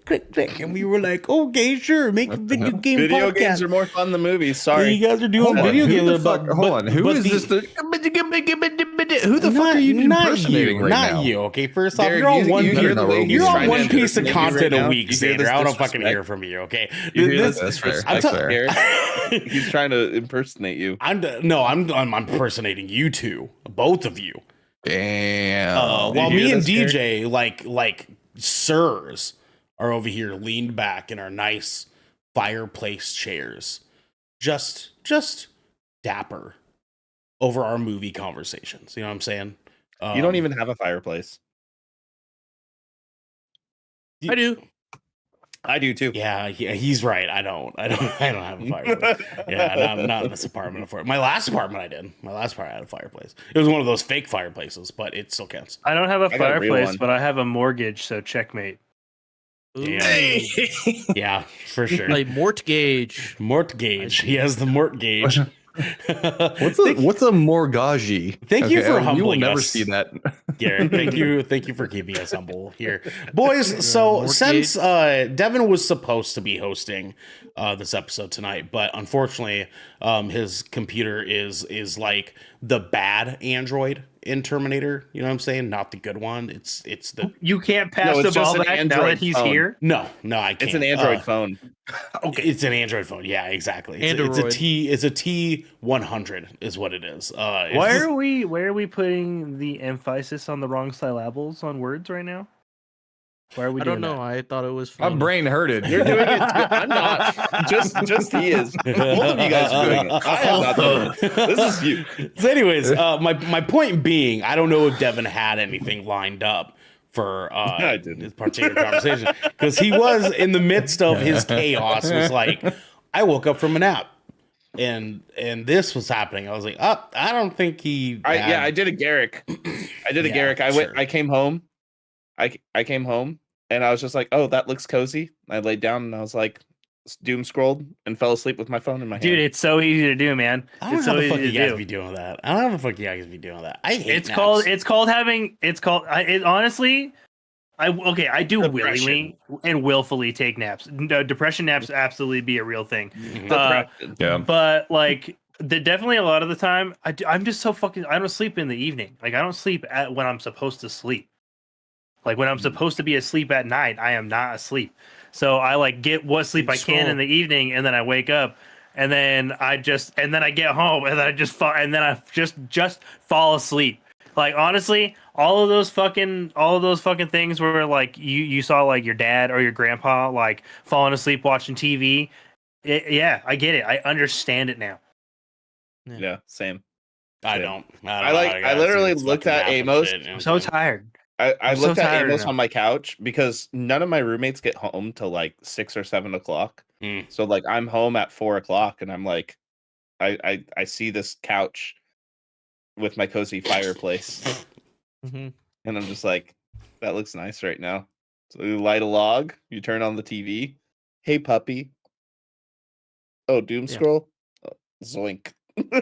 S1: click, and we were like, okay, sure, make a video game
S5: Video
S1: podcast.
S5: games are more fun than movies. Sorry.
S1: You guys are doing video games.
S3: Hold on. Who is this? Who the fuck are you impersonating right
S1: not
S3: now?
S1: you, okay? First off,
S5: Garrick,
S1: you're on
S5: you
S1: one.
S5: hear the way he's
S1: You're on
S5: trying
S1: one
S5: to
S1: piece of
S5: impersonate you
S1: content
S5: right
S1: a
S5: now?
S1: week,
S5: You hear
S1: Xander.
S5: this
S1: I don't fucking
S5: disrespect?
S1: hear from you, okay?
S5: You hear
S1: This-
S3: That's fair.
S1: I'm
S3: That's
S1: tell-
S3: fair.
S5: Garrick, he's trying to impersonate you.
S1: I'm impersonating you two, both of you.
S3: Damn.
S1: While
S5: you
S1: me
S5: hear
S1: and
S5: this,
S1: DJ, like sirs, are over here leaned back in our nice fireplace chairs, just dapper over our movie conversations. You know what I'm saying?
S5: You don't even have a fireplace.
S2: I do.
S5: I do too.
S1: Yeah, he's right. I don't have a fireplace. Yeah, not in this apartment. My last apartment I did. My last part I had a fireplace. It was one of those fake fireplaces, but it still counts.
S4: I don't have a
S5: I got a real
S4: fireplace,
S5: one.
S4: but I have a mortgage, so checkmate.
S1: Yeah. Yeah, for sure.
S2: Like mortgage.
S1: Mortgage. He has the mortgage.
S3: What's a mortgage?
S1: Thank you for
S3: You will
S1: humbling
S3: never
S1: us.
S3: see that.
S1: Garrett, thank you for keeping us humble here, boys. So
S2: Mortgage.
S1: since Devin was supposed to be hosting this episode tonight, but unfortunately, his computer is like the bad Android in Terminator. You know what I'm saying? Not the good one. It's the
S4: You can't pass
S5: No,
S4: the
S5: it's just
S4: ball
S5: an
S4: back now
S5: Android
S4: that he's
S5: phone.
S4: here.
S1: no, I can't.
S5: It's an Android phone.
S1: Okay, it's an Android phone. Yeah, exactly. It's a
S2: Android.
S1: T100 is what it is.
S4: Why are we putting the emphasis on the wrong syllables on words right now? Why are we
S2: I
S4: doing
S2: don't know.
S4: that?
S2: I thought it was
S3: My
S2: funny.
S3: brain hurted.
S5: You're doing it. I'm not. Just he is. Both of you guys are doing it. I am not doing it. This is you.
S1: So anyways, my point being, I don't know if Devin had anything lined up for
S5: I didn't.
S1: this particular conversation, because he was in the midst of his chaos. Was like, I woke up from a nap, and this was happening. I was like, I don't think he.
S5: I did a Garrick.
S1: Yeah,
S5: Garrick.
S1: sure.
S5: I came home. I came home and I was just like, oh, that looks cozy. I laid down and I was like, doom scrolled and fell asleep with my phone in my hand.
S4: Dude, it's so easy to do, man.
S1: I don't
S4: It's
S1: know
S4: so
S1: how the fuck
S4: easy
S1: you
S4: to
S1: guys
S4: do.
S1: be doing that. I don't know how the fuck you guys be doing that. I hate
S4: Honestly, I do
S5: Depression.
S4: willingly and willfully take naps. No, depression naps absolutely be a real thing.
S5: Depression.
S3: Yeah.
S4: But like definitely a lot of the time I'm just so fucking, I don't sleep in the evening. Like I don't sleep when I'm supposed to sleep. Like when I'm supposed to be asleep at night, I am not asleep. So I like get what sleep I can in the evening, and then I wake up, and then I get home, and then I just fall asleep. Like honestly, all of those fucking things where like you saw like your dad or your grandpa like falling asleep watching TV. Yeah, I get it. I understand it now.
S5: Yeah, same.
S1: I don't.
S5: I literally looked at Amos.
S4: I'm so tired.
S5: I
S4: I'm so
S5: looked at
S4: tired
S5: Amos
S4: now.
S5: on my couch because none of my roommates get home till like 6 or 7 o'clock.
S1: Mm.
S5: So like I'm home at 4 o'clock and I'm like, I see this couch with my cozy fireplace
S2: Mhm.
S5: and I'm just like, that looks nice right now. So you light a log, you turn on the TV. Hey puppy. Oh, doom
S4: Yeah.
S5: scroll. Oh, zoink.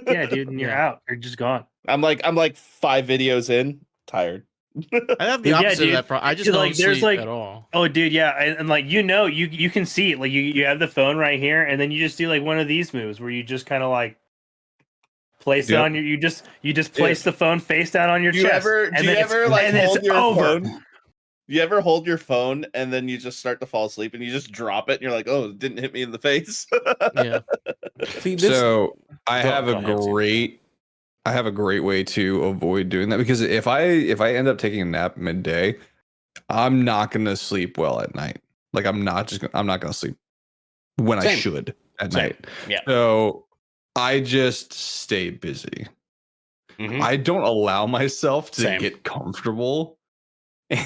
S4: Yeah, dude, and you're
S2: Yeah.
S4: out. You're just gone.
S5: I'm like 5 videos in, tired.
S2: I have the
S4: Yeah,
S2: opposite
S4: dude.
S2: of that problem. I just
S4: Dude,
S2: don't
S4: like, there's,
S2: sleep
S4: like-
S2: at all.
S4: Oh, dude, yeah, and like you can see it. Like you have the phone right here, and then you just do like one of these moves where you just kind of like place it
S3: Yep.
S4: on your. You just place the phone face down on your
S5: Do you
S4: chest.
S5: ever
S4: and
S5: do you
S4: then it's-
S5: ever like
S4: and then
S5: hold
S4: it's
S5: your
S4: over.
S5: phone? You ever hold your phone and then you just start to fall asleep and you just drop it and you're like, oh, it didn't hit me in the face.
S2: Yeah.
S1: See, this,
S3: So I
S1: Go-
S3: have
S1: go
S3: a
S1: ahead, Steve.
S3: great way to avoid doing that, because if I end up taking a nap midday, I'm not gonna sleep well at night. Like I'm not gonna sleep when I
S1: Same.
S3: should at
S1: Same.
S3: night.
S1: Yeah.
S3: So I just stay busy.
S1: Mhm.
S3: I don't allow myself to
S1: Same.
S3: get comfortable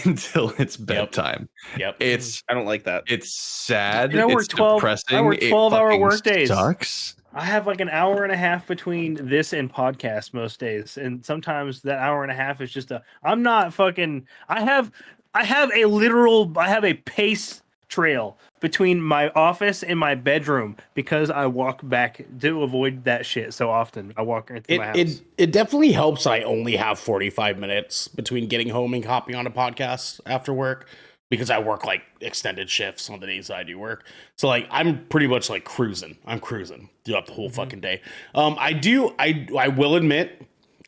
S3: until it's bedtime.
S1: Yep.
S3: It's
S5: I don't like that.
S3: sad.
S4: Dude, I work
S3: It's
S4: 12
S3: depressing.
S4: I work
S3: it
S4: 12-hour
S3: fucking
S4: work days.
S3: Sucks.
S4: I have like an hour and a half between this and podcast most days, and sometimes that hour and a half is just I'm not fucking. I have a pace trail between my office and my bedroom because I walk back to avoid that shit so often. I walk right through my house.
S1: It definitely helps. I only have 45 minutes between getting home and hopping on a podcast after work, because I work like extended shifts on the days I do work. So like I'm pretty much like cruising. I'm cruising throughout the whole fucking day. I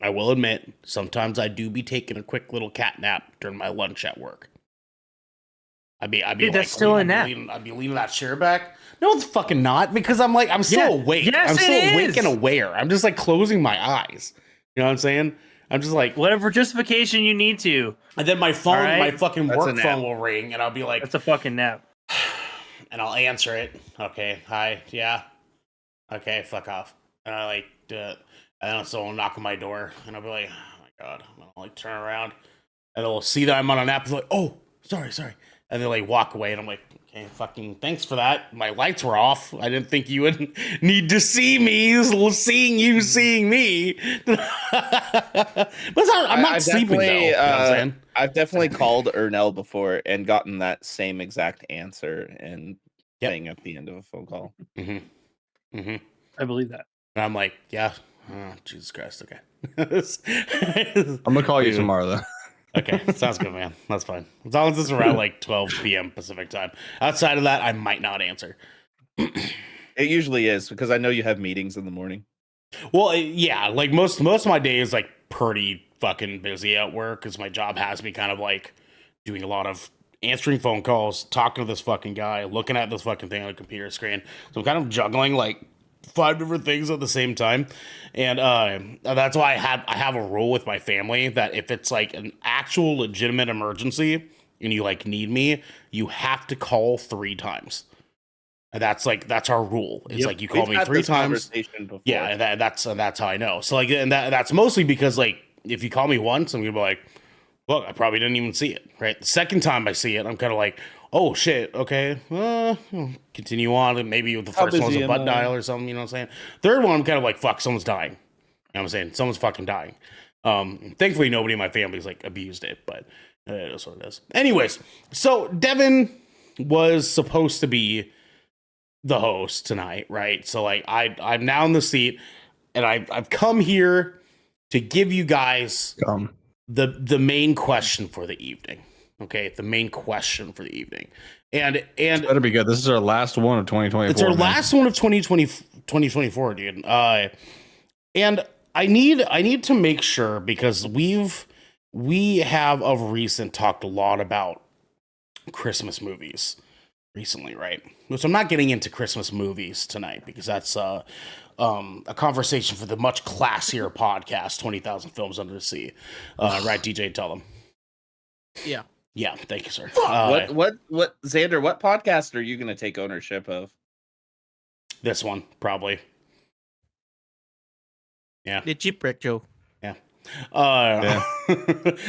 S1: will admit sometimes I do be taking a quick little cat nap during my lunch at work. I'd be
S4: Dude, that's still a nap.
S1: I'd be leaning that chair back. No, it's fucking not, because I'm still awake.
S4: Yes,
S1: I'm
S4: it
S1: still awake
S4: is.
S1: and aware. I'm just like closing my eyes. You know what I'm saying? I'm just like,
S4: Whatever justification you need to.
S1: and then my phone,
S4: All right.
S1: my fucking
S5: That's a
S1: work
S5: nap.
S1: phone will ring, and I'll be like,
S4: That's a fucking nap.
S1: and I'll answer it. Okay, hi, yeah, okay, fuck off. And I like, and then someone will knock on my door, and I'll be like, oh my god, and I'll like turn around, and they'll see that I'm on a nap. They're like, oh, sorry, And they like walk away, and I'm like, okay, fucking thanks for that. My lights were off. I didn't think you would need to see me. Seeing you, seeing me. But I'm not
S5: I've
S1: sleeping though. You know what I'm saying?
S5: I've definitely called Ernell before and gotten that same exact answer and thing at the end of a phone call.
S1: Mm-hmm. Mm-hmm.
S4: I believe that.
S1: And I'm like, yeah. Oh, Jesus Christ. Okay.
S3: I'm gonna call you tomorrow though.
S1: Okay, sounds good, man. That's fine. As long as it's around like 12 p.m. Pacific time. Outside of that, I might not answer.
S5: It usually is because I know you have meetings in the morning.
S1: Well, yeah, like most of my day is like pretty fucking busy at work because my job has me kind of like doing a lot of answering phone calls, talking to this fucking guy, looking at this fucking thing on the computer screen. So I'm kind of juggling like 5 different things at the same time, and that's why I have a rule with my family that if it's like an actual legitimate emergency and you like need me, you have to call 3 times. And that's our rule. It's like you call me 3 times. Yeah, and that's how I know. So like, and that's mostly because like if you call me once, I'm gonna be like, look, I probably didn't even see it. Right, the second time I see it, I'm kind of like, oh shit, okay, continue on. And maybe the first one's a butt dial or something, you know what I'm saying? Third one, I'm kind of like, fuck, someone's dying. You know what I'm saying? Someone's fucking dying. Thankfully, nobody in my family's like abused it, but it is what it is. Anyways, so Devin was supposed to be the host tonight, right? So like, I'm now in the seat, and I've come here to give you guys the main question for the evening. Okay, the main question for the evening. And this
S3: better be good. This is our last one of 2024.
S1: It's our last one of 2024, dude. And I need to make sure, because we have of recent talked a lot about Christmas movies recently, right? Which I'm not getting into Christmas movies tonight because that's a conversation for the much classier podcast, 20,000 Films Under the Sea. Right, DJ, tell them.
S2: Yeah.
S1: Yeah, thank you, sir.
S5: What Xander, what podcast are you going to take ownership of?
S1: This one, probably. Yeah.
S2: The Shipwreck show.
S1: Yeah. Although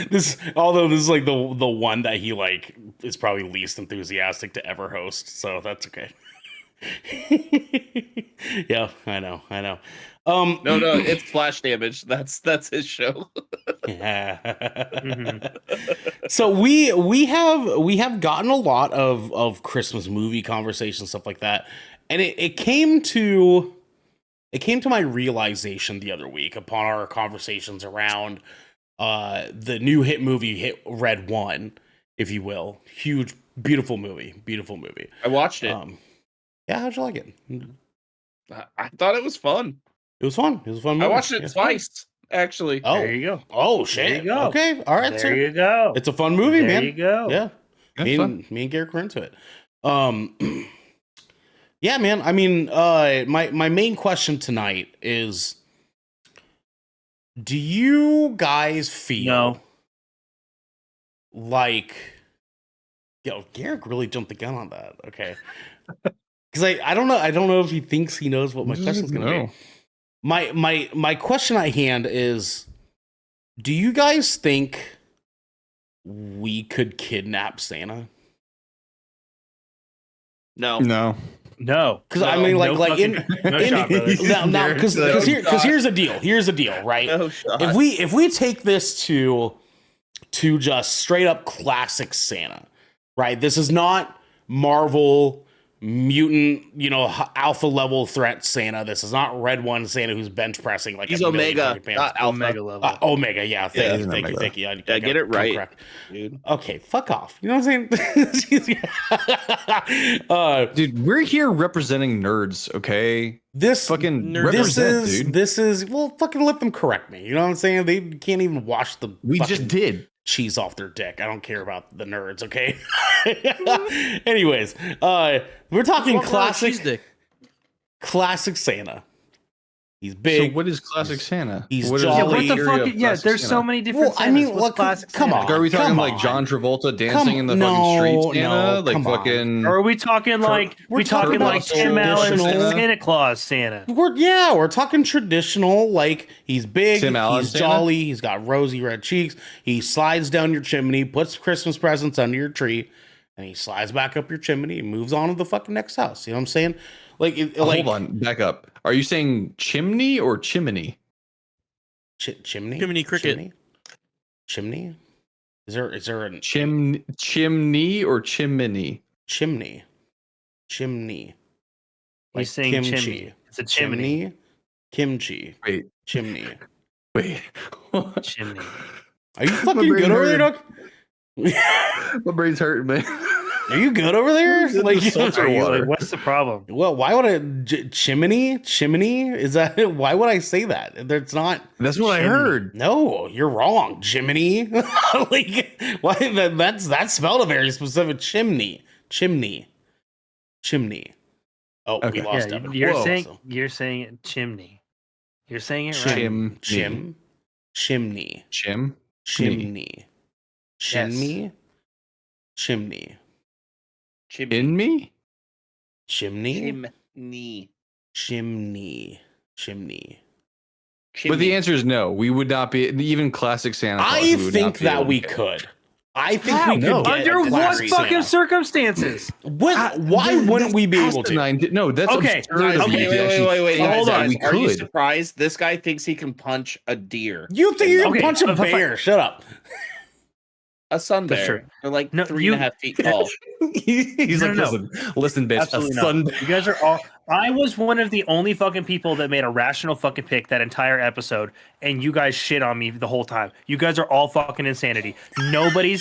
S1: this is like the one that he like is probably least enthusiastic to ever host, so that's okay. Yeah, I know.
S5: No, it's Flash Damage. That's his show.
S1: Yeah. So we have gotten a lot of Christmas movie conversations, stuff like that, and it came to my realization the other week upon our conversations around the new hit movie Red One, if you will. Huge, beautiful movie.
S5: I watched it.
S1: Yeah, how'd you like it?
S5: I thought it was fun.
S1: It was fun. It was a fun movie.
S5: I watched it twice, actually.
S1: Oh,
S4: There you go.
S1: Oh shit.
S4: There you go.
S1: Okay. All right.
S4: There you go.
S1: It's a fun movie, man.
S4: There you go.
S1: Yeah. Me and Garrett were into it. Yeah, man. I mean, my main question tonight is, do you guys feel like, Garrett really jumped the gun on that. Okay. Because I don't know if he thinks he knows what my question's gonna be. My question at hand is, do you guys think we could kidnap Santa?
S5: No.
S1: Because I mean, because here's the deal, right?
S5: No shot.
S1: If we take this to just straight up classic Santa, right? This is not Marvel mutant, alpha level threat Santa. This is not Red One Santa who's bench pressing like
S5: he's
S1: a
S5: Omega, not Alpha.
S4: Omega level.
S1: Omega, yeah. Thank you.
S5: Yeah, get it right,
S1: correct.
S5: Dude.
S1: Okay, fuck off. You know what I'm saying?
S3: Dude, we're here representing nerds, okay?
S1: This
S3: fucking
S1: this is well, fucking let them correct me. You know what I'm saying? They can't even wash the
S3: We just did.
S1: cheese off their dick. I don't care about the nerds, okay? Anyways, we're talking classic Santa. He's big.
S3: So what is classic Santa?
S1: He's
S3: what
S1: jolly.
S4: What the fuck? Yeah, there's so many different.
S1: Well, I mean,
S4: Santas. What's
S1: look,
S4: classic
S1: come
S4: Santa?
S1: on.
S3: Are we talking
S1: Come
S3: like
S1: on.
S3: John Travolta dancing in the fucking streets, Santa? Like
S1: come on.
S3: fucking.
S4: Or are we talking like
S1: we're
S4: we talking
S1: talking
S4: like Tim
S1: about
S4: Allen's
S1: traditional-
S4: Santa Claus Santa?
S1: We're talking traditional. Like, he's big,
S3: Tim Allen
S1: he's
S3: Santa?
S1: jolly, he's got rosy red cheeks. He slides down your chimney, puts Christmas presents under your tree. and he slides back up your chimney and moves on to the fucking next house. You know what I'm saying? Like,
S3: Hold on, back up. Are you saying chimney or chimney?
S1: Chimney?
S2: Chimney cricket.
S1: Chimney? Is there a
S3: Chimney or chimney?
S1: Chimney?
S4: He's saying
S1: kimchi.
S4: chimney. It's a chimney.
S1: Kimchi.
S3: Wait.
S1: Chimney.
S3: Wait.
S4: Chimney.
S1: Are you fucking
S3: brain
S1: good over there,
S3: hurting.
S1: Doc?
S3: My brain's hurting, man.
S1: Are you good over there? Like,
S4: Are you, like, what's the problem?
S1: well, why would chimney? Chimney? Is that why would I say that? That's not.
S3: That's what I
S4: Chimney.
S3: heard.
S1: No, you're wrong. Jiminy. Like, why? That's spelled a very specific chimney. Chimney. Oh,
S3: Okay.
S1: we lost
S4: Yeah,
S1: Evan.
S4: you're
S1: Whoa.
S4: saying it chimney. You're saying it right.
S3: Chimney.
S1: Chimney.
S3: Chim.
S1: Chimney. Chimney. Chimney.
S3: In me?
S1: Chimney.
S7: Chimney.
S1: Chimney.
S3: But the answer is no. We would not be even classic Santa Claus.
S1: I
S3: we would
S1: think
S3: not be
S1: that
S3: able to
S1: we
S3: get.
S1: could. I think
S3: How?
S1: we could
S3: No.
S1: get
S4: Under
S1: a
S4: what
S1: classic
S4: fucking
S1: Santa.
S4: circumstances?
S1: Why wouldn't we be able to?
S3: No, that's
S4: Okay,
S3: absurd. of
S7: Okay,
S3: you to actually
S7: wait.
S3: think
S7: Hold
S3: that
S7: on.
S3: we
S7: Are you
S3: could.
S7: surprised? This guy thinks he can punch a deer.
S1: You think you can
S4: Okay,
S1: punch a
S4: but
S1: bear? Shut up.
S7: A sun
S4: That's
S7: bear.
S4: true.
S7: They're like
S4: No,
S7: 3.5 feet tall.
S3: He's
S4: No,
S3: like,
S4: no.
S3: listen, bitch.
S4: Absolutely
S3: a sun
S4: not. You guys are all. I was one of the only fucking people that made a rational fucking pick that entire episode, and you guys shit on me the whole time. You guys are all fucking insanity. Nobody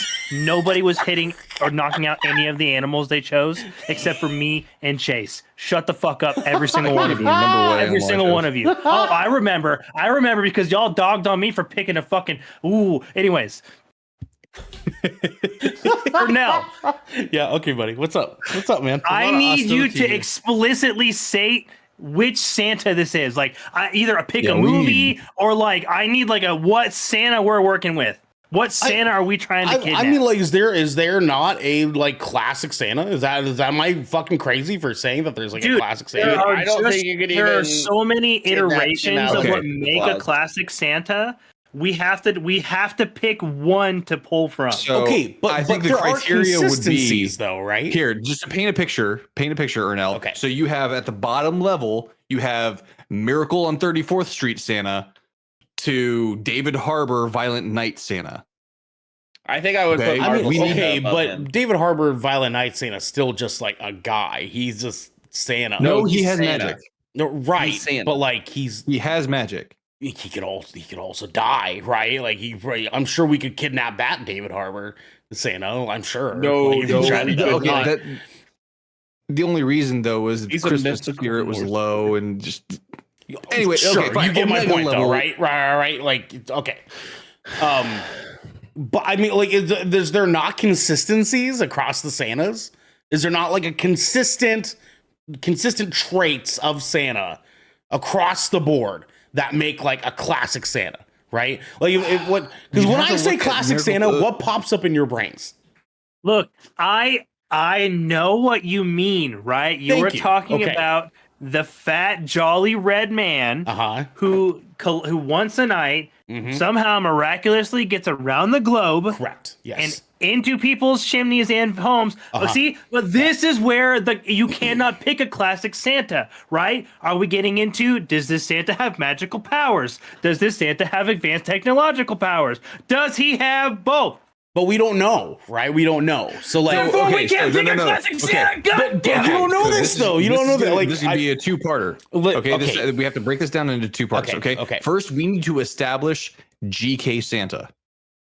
S4: was hitting or knocking out any of the animals they chose except for me and Chase. Shut the fuck up, every single one of you.
S3: Remember what
S4: Every
S3: animal I
S4: single
S3: chose.
S4: one of you. Oh, I remember because y'all dogged on me for picking a fucking. Ooh. Anyways. Ernell,
S1: Yeah, okay, buddy. What's up? What's up, man?
S4: I need you
S2: hostility.
S4: to explicitly say which Santa this is. Like, either pick
S3: Yeah,
S4: a
S3: we
S4: movie
S3: need-
S4: or like I need like a what Santa we're working with. What Santa are we trying to kidnap?
S1: I mean, like, is there not a like classic Santa? Is that am I fucking crazy for saying that there's like a
S4: Dude,
S1: classic
S4: there
S1: Santa?
S4: are
S7: I don't think you could
S4: there are
S7: even
S4: so many
S7: kidnap
S4: iterations of
S3: Okay.
S4: what make a
S7: Claus.
S4: classic Santa. We have to pick one to pull from.
S3: So
S1: Okay, but
S3: I think
S1: but
S3: the
S1: there are
S3: criteria would be
S1: consistencies, though, right?
S3: here. Just to paint a picture, Ernell.
S1: Okay.
S3: So you have at the bottom level, you have Miracle on 34th Street Santa to David Harbor Violent Night Santa.
S7: I think I would
S3: Okay,
S7: put
S1: I mean,
S7: Marvel Santa
S1: okay,
S7: above
S1: but
S7: him.
S1: David Harbour Violent Night Santa is still just like a guy. He's just Santa.
S3: No, he
S7: he's
S3: has
S7: Santa.
S3: magic.
S1: No, right?
S7: He's Santa.
S1: But like
S3: He has magic.
S1: he could also die, right? Like I'm sure we could kidnap that David Harbour Santa. I'm sure. Like, if you tried to do it,
S3: Okay,
S1: not-
S3: the only reason though was
S7: He's a
S3: Christmas
S7: mystical
S3: spirit was
S7: force.
S3: low and just anyway.
S1: sure,
S3: Okay, fine.
S1: you get my
S3: Omega
S1: point, though,
S3: level-
S1: right? Right. Like, okay. But I mean, like, is there not consistencies across the Santas? Is there not like a consistent traits of Santa across the board that make like a classic Santa, right? Like, because
S3: You
S1: when
S3: have
S1: I
S3: to
S1: say
S3: look at
S1: classic
S3: Miracle-
S1: Santa, what pops up in your brains?
S4: Look, I know what you mean, right? You
S1: Thank
S4: were
S1: you.
S4: talking
S1: Okay.
S4: about the fat, jolly red man who once a night
S1: Mhm.
S4: somehow miraculously gets around the globe
S1: Correct. Yes.
S4: and into people's chimneys and homes.
S1: Uh-huh.
S4: See, but this is where you cannot pick a classic Santa, right? Are we getting into, does this Santa have magical powers? Does this Santa have advanced technological powers? Does he have both?
S1: But we don't know, right? We don't know. So like,
S4: Therefore, we
S3: okay,
S4: can't
S3: so
S4: pick a classic Santa. God
S1: but
S4: damn
S1: you
S4: it!
S1: don't know this though. You don't know that. Like,
S3: this would be a two-parter.
S1: Li-
S3: This,
S1: okay.
S3: we have to break this down into two parts.
S1: Okay,
S3: Okay.
S1: okay.
S3: First, we need to establish GK Santa.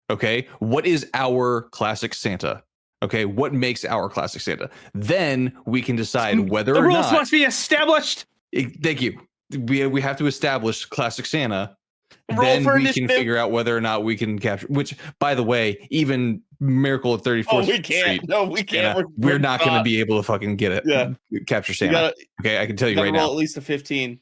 S3: Okay. What is our classic Santa? Okay. What makes our classic Santa? Then we can decide whether
S4: The
S3: or
S4: rules
S3: not.
S4: must be established.
S3: Thank you. We have to establish classic Santa.
S7: Roll
S3: Then
S7: for
S3: we can
S7: initiative.
S3: figure out whether or not we can capture. Which, by the way, even Miracle at 34th
S7: Oh, we
S3: Street.
S7: can't. No, we can't.
S3: Santa, we're not going to be able to fucking get it.
S7: Yeah.
S3: Capture
S7: You
S3: Santa.
S7: gotta,
S3: Okay, I can tell
S7: you
S3: you
S7: gotta
S3: right
S7: roll
S3: now.
S7: at least a 15.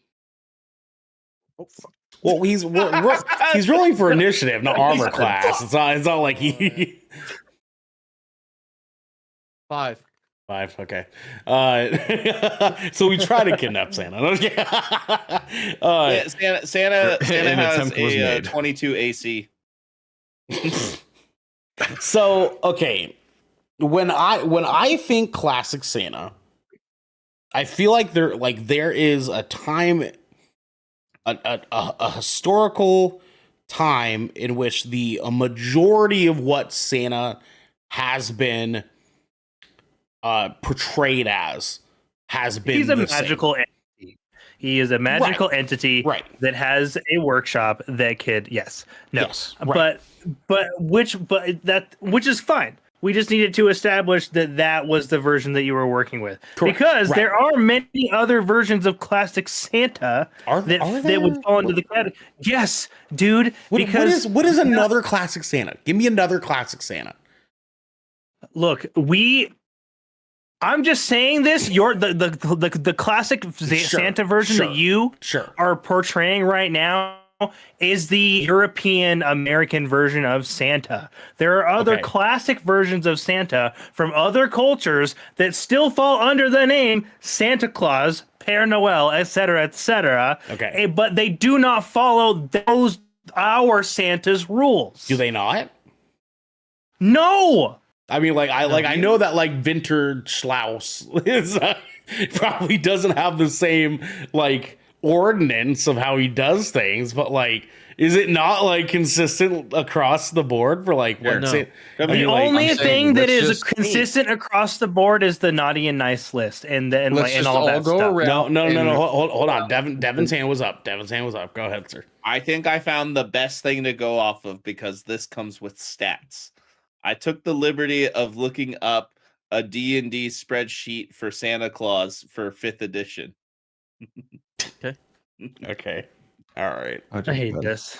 S1: well, he's rolling for initiative, not armor class. It's not like he.
S2: 5.
S1: 5. Okay. So we try to kidnap Santa. Okay.
S7: Yeah, Santa
S3: An
S7: has
S3: attempt was
S7: a
S3: made.
S7: 22 AC.
S1: So okay. when I think classic Santa, I feel like there is a time, a historical time in which a majority of what Santa has been portrayed as has been
S4: He's a
S1: the same.
S4: magical entity. He is a magical entity that has a workshop that could yes. But which is fine. We just needed to establish that was the version that you were working with. Correct. Because there are many other versions of classic Santa that would fall into the category. Yes, dude. What
S1: is another classic Santa? Give me another classic Santa.
S4: Look, I'm just saying this. The classic Santa version that you are portraying right now is the European American version of Santa. There are other classic versions of Santa from other cultures that still fall under the name Santa Claus, Père Noël, etc., etc. Okay, but they do not follow our Santa's rules.
S1: Do they not?
S4: No.
S1: I mean, I know that Winter Schlaus is probably doesn't have the same ordinance of how he does things, but is it not consistent across the board for what?
S4: No. The only thing that is consistent across the board is the naughty and nice list, and all that stuff.
S1: No. Hold on. Devin's hand was up. Devin's hand was up. Go ahead, sir.
S7: I think I found the best thing to go off of because this comes with stats. I took the liberty of looking up a D&D spreadsheet for Santa Claus for 5th edition.
S1: Okay. All right.
S4: I hate this.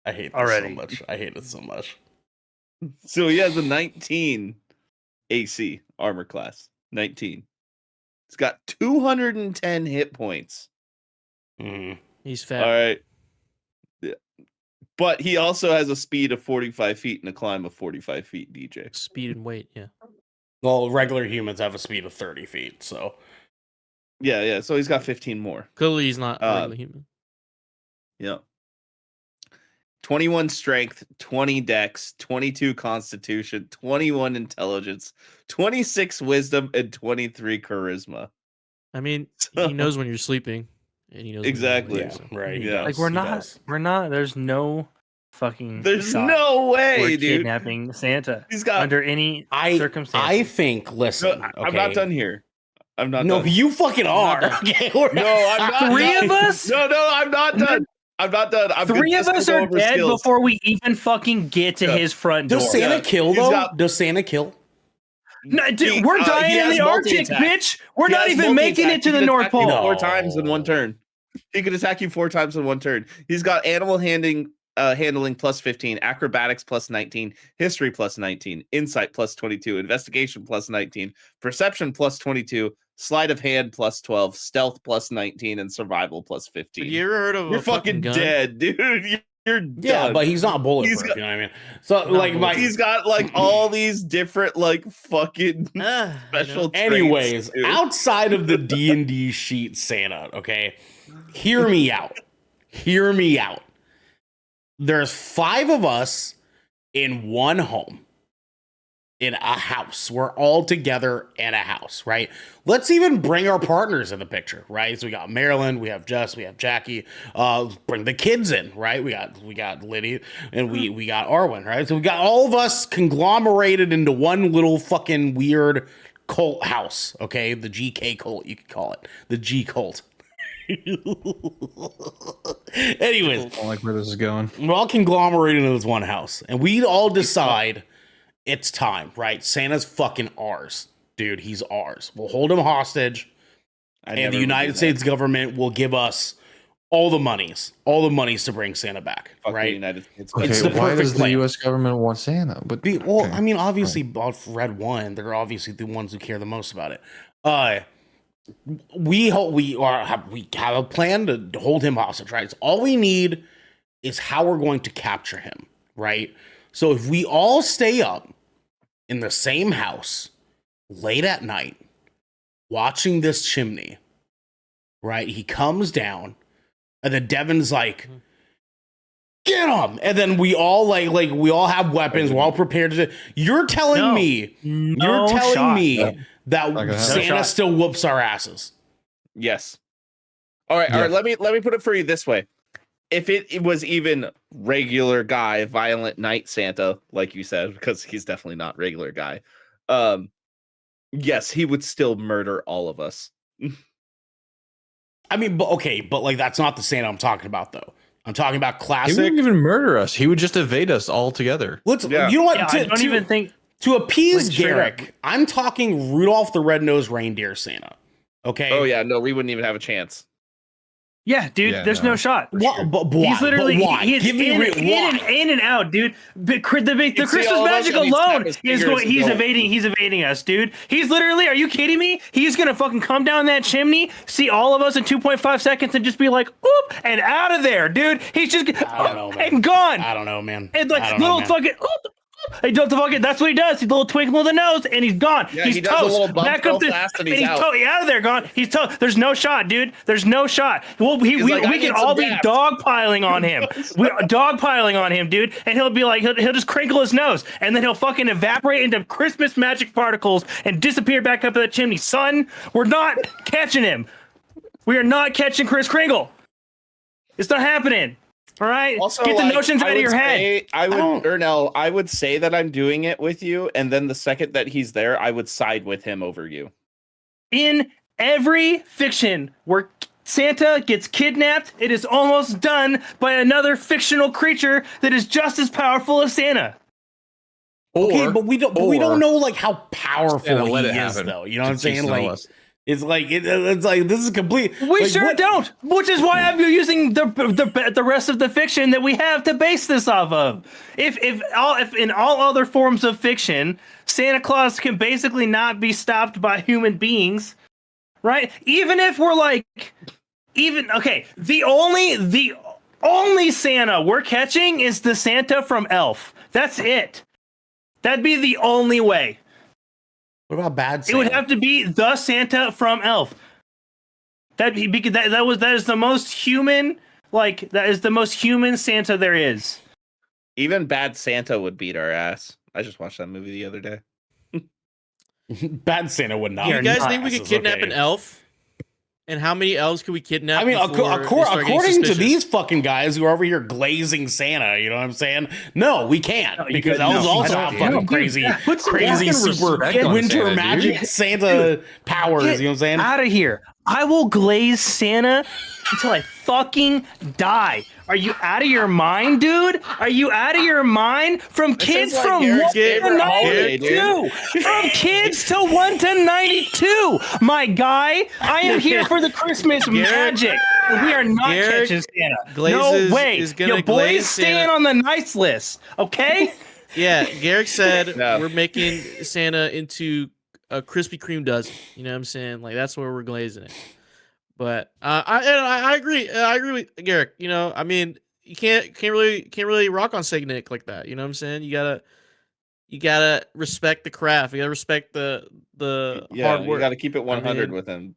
S1: I hate this so much. I hate it so much.
S7: So he has a 19 AC armor class. 19. He's got 210 hit points.
S2: He's fat.
S7: All right. Yeah. But he also has a speed of 45 feet and a climb of 45 feet, DJ.
S2: Speed and weight, yeah.
S1: Well, regular humans have a speed of 30 feet, so...
S7: Yeah, so he's got 15 more.
S2: Clearly he's not a regular human.
S7: Yeah. 21 strength, 20 dex, 22 constitution, 21 intelligence, 26 wisdom, and 23 charisma.
S2: I mean, he knows when you're sleeping. And he knows
S7: exactly.
S1: Right.
S7: Yeah.
S4: We're not, there's no fucking
S7: no way, dude.
S4: Kidnapping Santa.
S7: He's got
S4: under any circumstance.
S1: I think, listen.
S7: No, I'm not done here. I'm not
S1: No,
S7: done.
S1: you fucking are.
S7: Okay, no, I'm not.
S4: Three of us?
S7: No, I'm not done. I'm not done.
S4: Three of us are dead before we even fucking get to his front door.
S1: Does Santa kill, though? Does Santa kill?
S4: No, dude, we're dying in the Arctic, bitch. We're not even making it to the North Pole.
S7: 4 times in one turn. He can attack you 4 times in one turn. He's got animal handling plus 15, acrobatics plus 19, history plus 19, insight plus 22, investigation plus 19, perception plus 22, sleight of hand plus 12, stealth plus 19, and survival plus 15.
S2: Have you ever heard of
S7: You're fucking dead, dude. You're done.
S1: Yeah, but he's not bulletproof. You know what I mean? So
S7: he's got all these different fucking special.
S1: Anyways,
S7: traits,
S1: outside of the D&D sheet Santa, okay, hear me out. Hear me out. There's 5 of us in one home. In a house. We're all together in a house, right? Let's even bring our partners in the picture, right? So we got Marilyn, we have Jess, we have Jackie. Bring the kids in, right? We got Liddy and we got Arwen, right? So we got all of us conglomerated into one little fucking weird cult house, okay? The GK cult, you could call it. The G cult. Anyways,
S3: I don't like where this is going.
S1: We're all conglomerated into this one house, and we all decide it's time, right? Santa's fucking ours, dude. He's ours. We'll hold him hostage, and the United States government will give us all the monies to bring Santa back, right?
S7: The United States.
S3: Okay,
S1: it's the
S3: why does
S1: plan.
S3: the U.S. government want Santa? But
S1: I mean, obviously, Red One, they're obviously the ones who care the most about it. We have a plan to hold him hostage, right? So all we need is how we're going to capture him, right? So if we all stay up in the same house late at night, watching this chimney, right? He comes down, and then Devin's like, get them, and then we all like we all have weapons, we're all prepared to. You're telling me that Santa still whoops our asses.
S7: Yes. All right. Let me put it for you this way. If it was even regular guy, violent night Santa, like you said, because he's definitely not regular guy. Yes, he would still murder all of us.
S1: I mean, but like that's not the Santa I'm talking about, though. I'm talking about classic.
S3: He wouldn't even murder us. He would just evade us altogether.
S1: You know what?
S4: I don't even think
S1: to appease
S4: like,
S1: Garrick, I'm talking Rudolph the Red-Nosed Reindeer Santa. Okay.
S7: Oh yeah, no, we wouldn't even have a chance.
S4: Yeah, dude, there's no shot.
S1: But why?
S4: He's literally
S1: He's
S4: in and out, dude. The Christmas magic alone he's evading us, dude. He's literally, are you kidding me? He's gonna fucking come down that chimney, see all of us in 2.5 seconds, and just be like, oop, and out of there, dude. He's just and gone.
S1: I don't know, man.
S4: And like little fucking he does the fucking. That's what he does. He's a little twinkle of the nose, and he's gone.
S7: Yeah,
S4: he's
S7: he does a little bump
S4: back up
S7: and he's out.
S4: Out of there, gone. He's toast. There's no shot, dude. There's no shot. Well, we can all be dogpiling on him. Dogpiling on him, dude. And he'll be like, he'll just crinkle his nose, and then he'll fucking evaporate into Christmas magic particles and disappear back up the chimney. Son, we're not catching him. We are not catching Kris Kringle. It's not happening. All right,
S7: also,
S4: get the notions out of your head.
S7: Ernell, I would say that I'm doing it with you, and then the second that he's there, I would side with him over you.
S4: In every fiction where Santa gets kidnapped, it is almost done by another fictional creature that is just as powerful as Santa.
S1: Okay, but we don't know like how powerful he is,
S3: happen.
S1: though. You know what I'm saying? Like. It's like this is complete.
S4: We don't, which is why I'm using the rest of the fiction that we have to base this off of. If in all other forms of fiction, Santa Claus can basically not be stopped by human beings, right? Even if we're like, the only Santa we're catching is the Santa from Elf. That's it. That'd be the only way.
S1: What about bad Santa?
S4: It would have to be the Santa from Elf. That is the most human, that is the most human Santa there is.
S7: Even bad Santa would beat our ass. I just watched that movie the other day.
S1: Bad Santa would not.
S2: You guys think we could kidnap an elf? And how many elves could we kidnap?
S1: I mean, according to these fucking guys who are over here glazing Santa, you know what I'm saying? No, we can't because elves also have fucking crazy super winter magic Santa powers. You know what I'm saying?
S4: Out of here! I will glaze Santa until I fucking die. Are you out of your mind, dude? Are you out of your mind? From kids from 1 to 92. From kids to 1 to 92. My guy, I am here for the Christmas magic. We are not catching Santa. No way. Your boys stand on the nice list, okay?
S2: Yeah, Garrick said we're making Santa into a Krispy Kreme dozen. You know what I'm saying? Like that's where we're glazing it. But I agree. I agree with Garrick. You know, I mean, you can't really rock on Saint Nick like that. You know what I'm saying? You gotta respect the craft. You gotta respect the hard work.
S7: You gotta keep it 100 with him.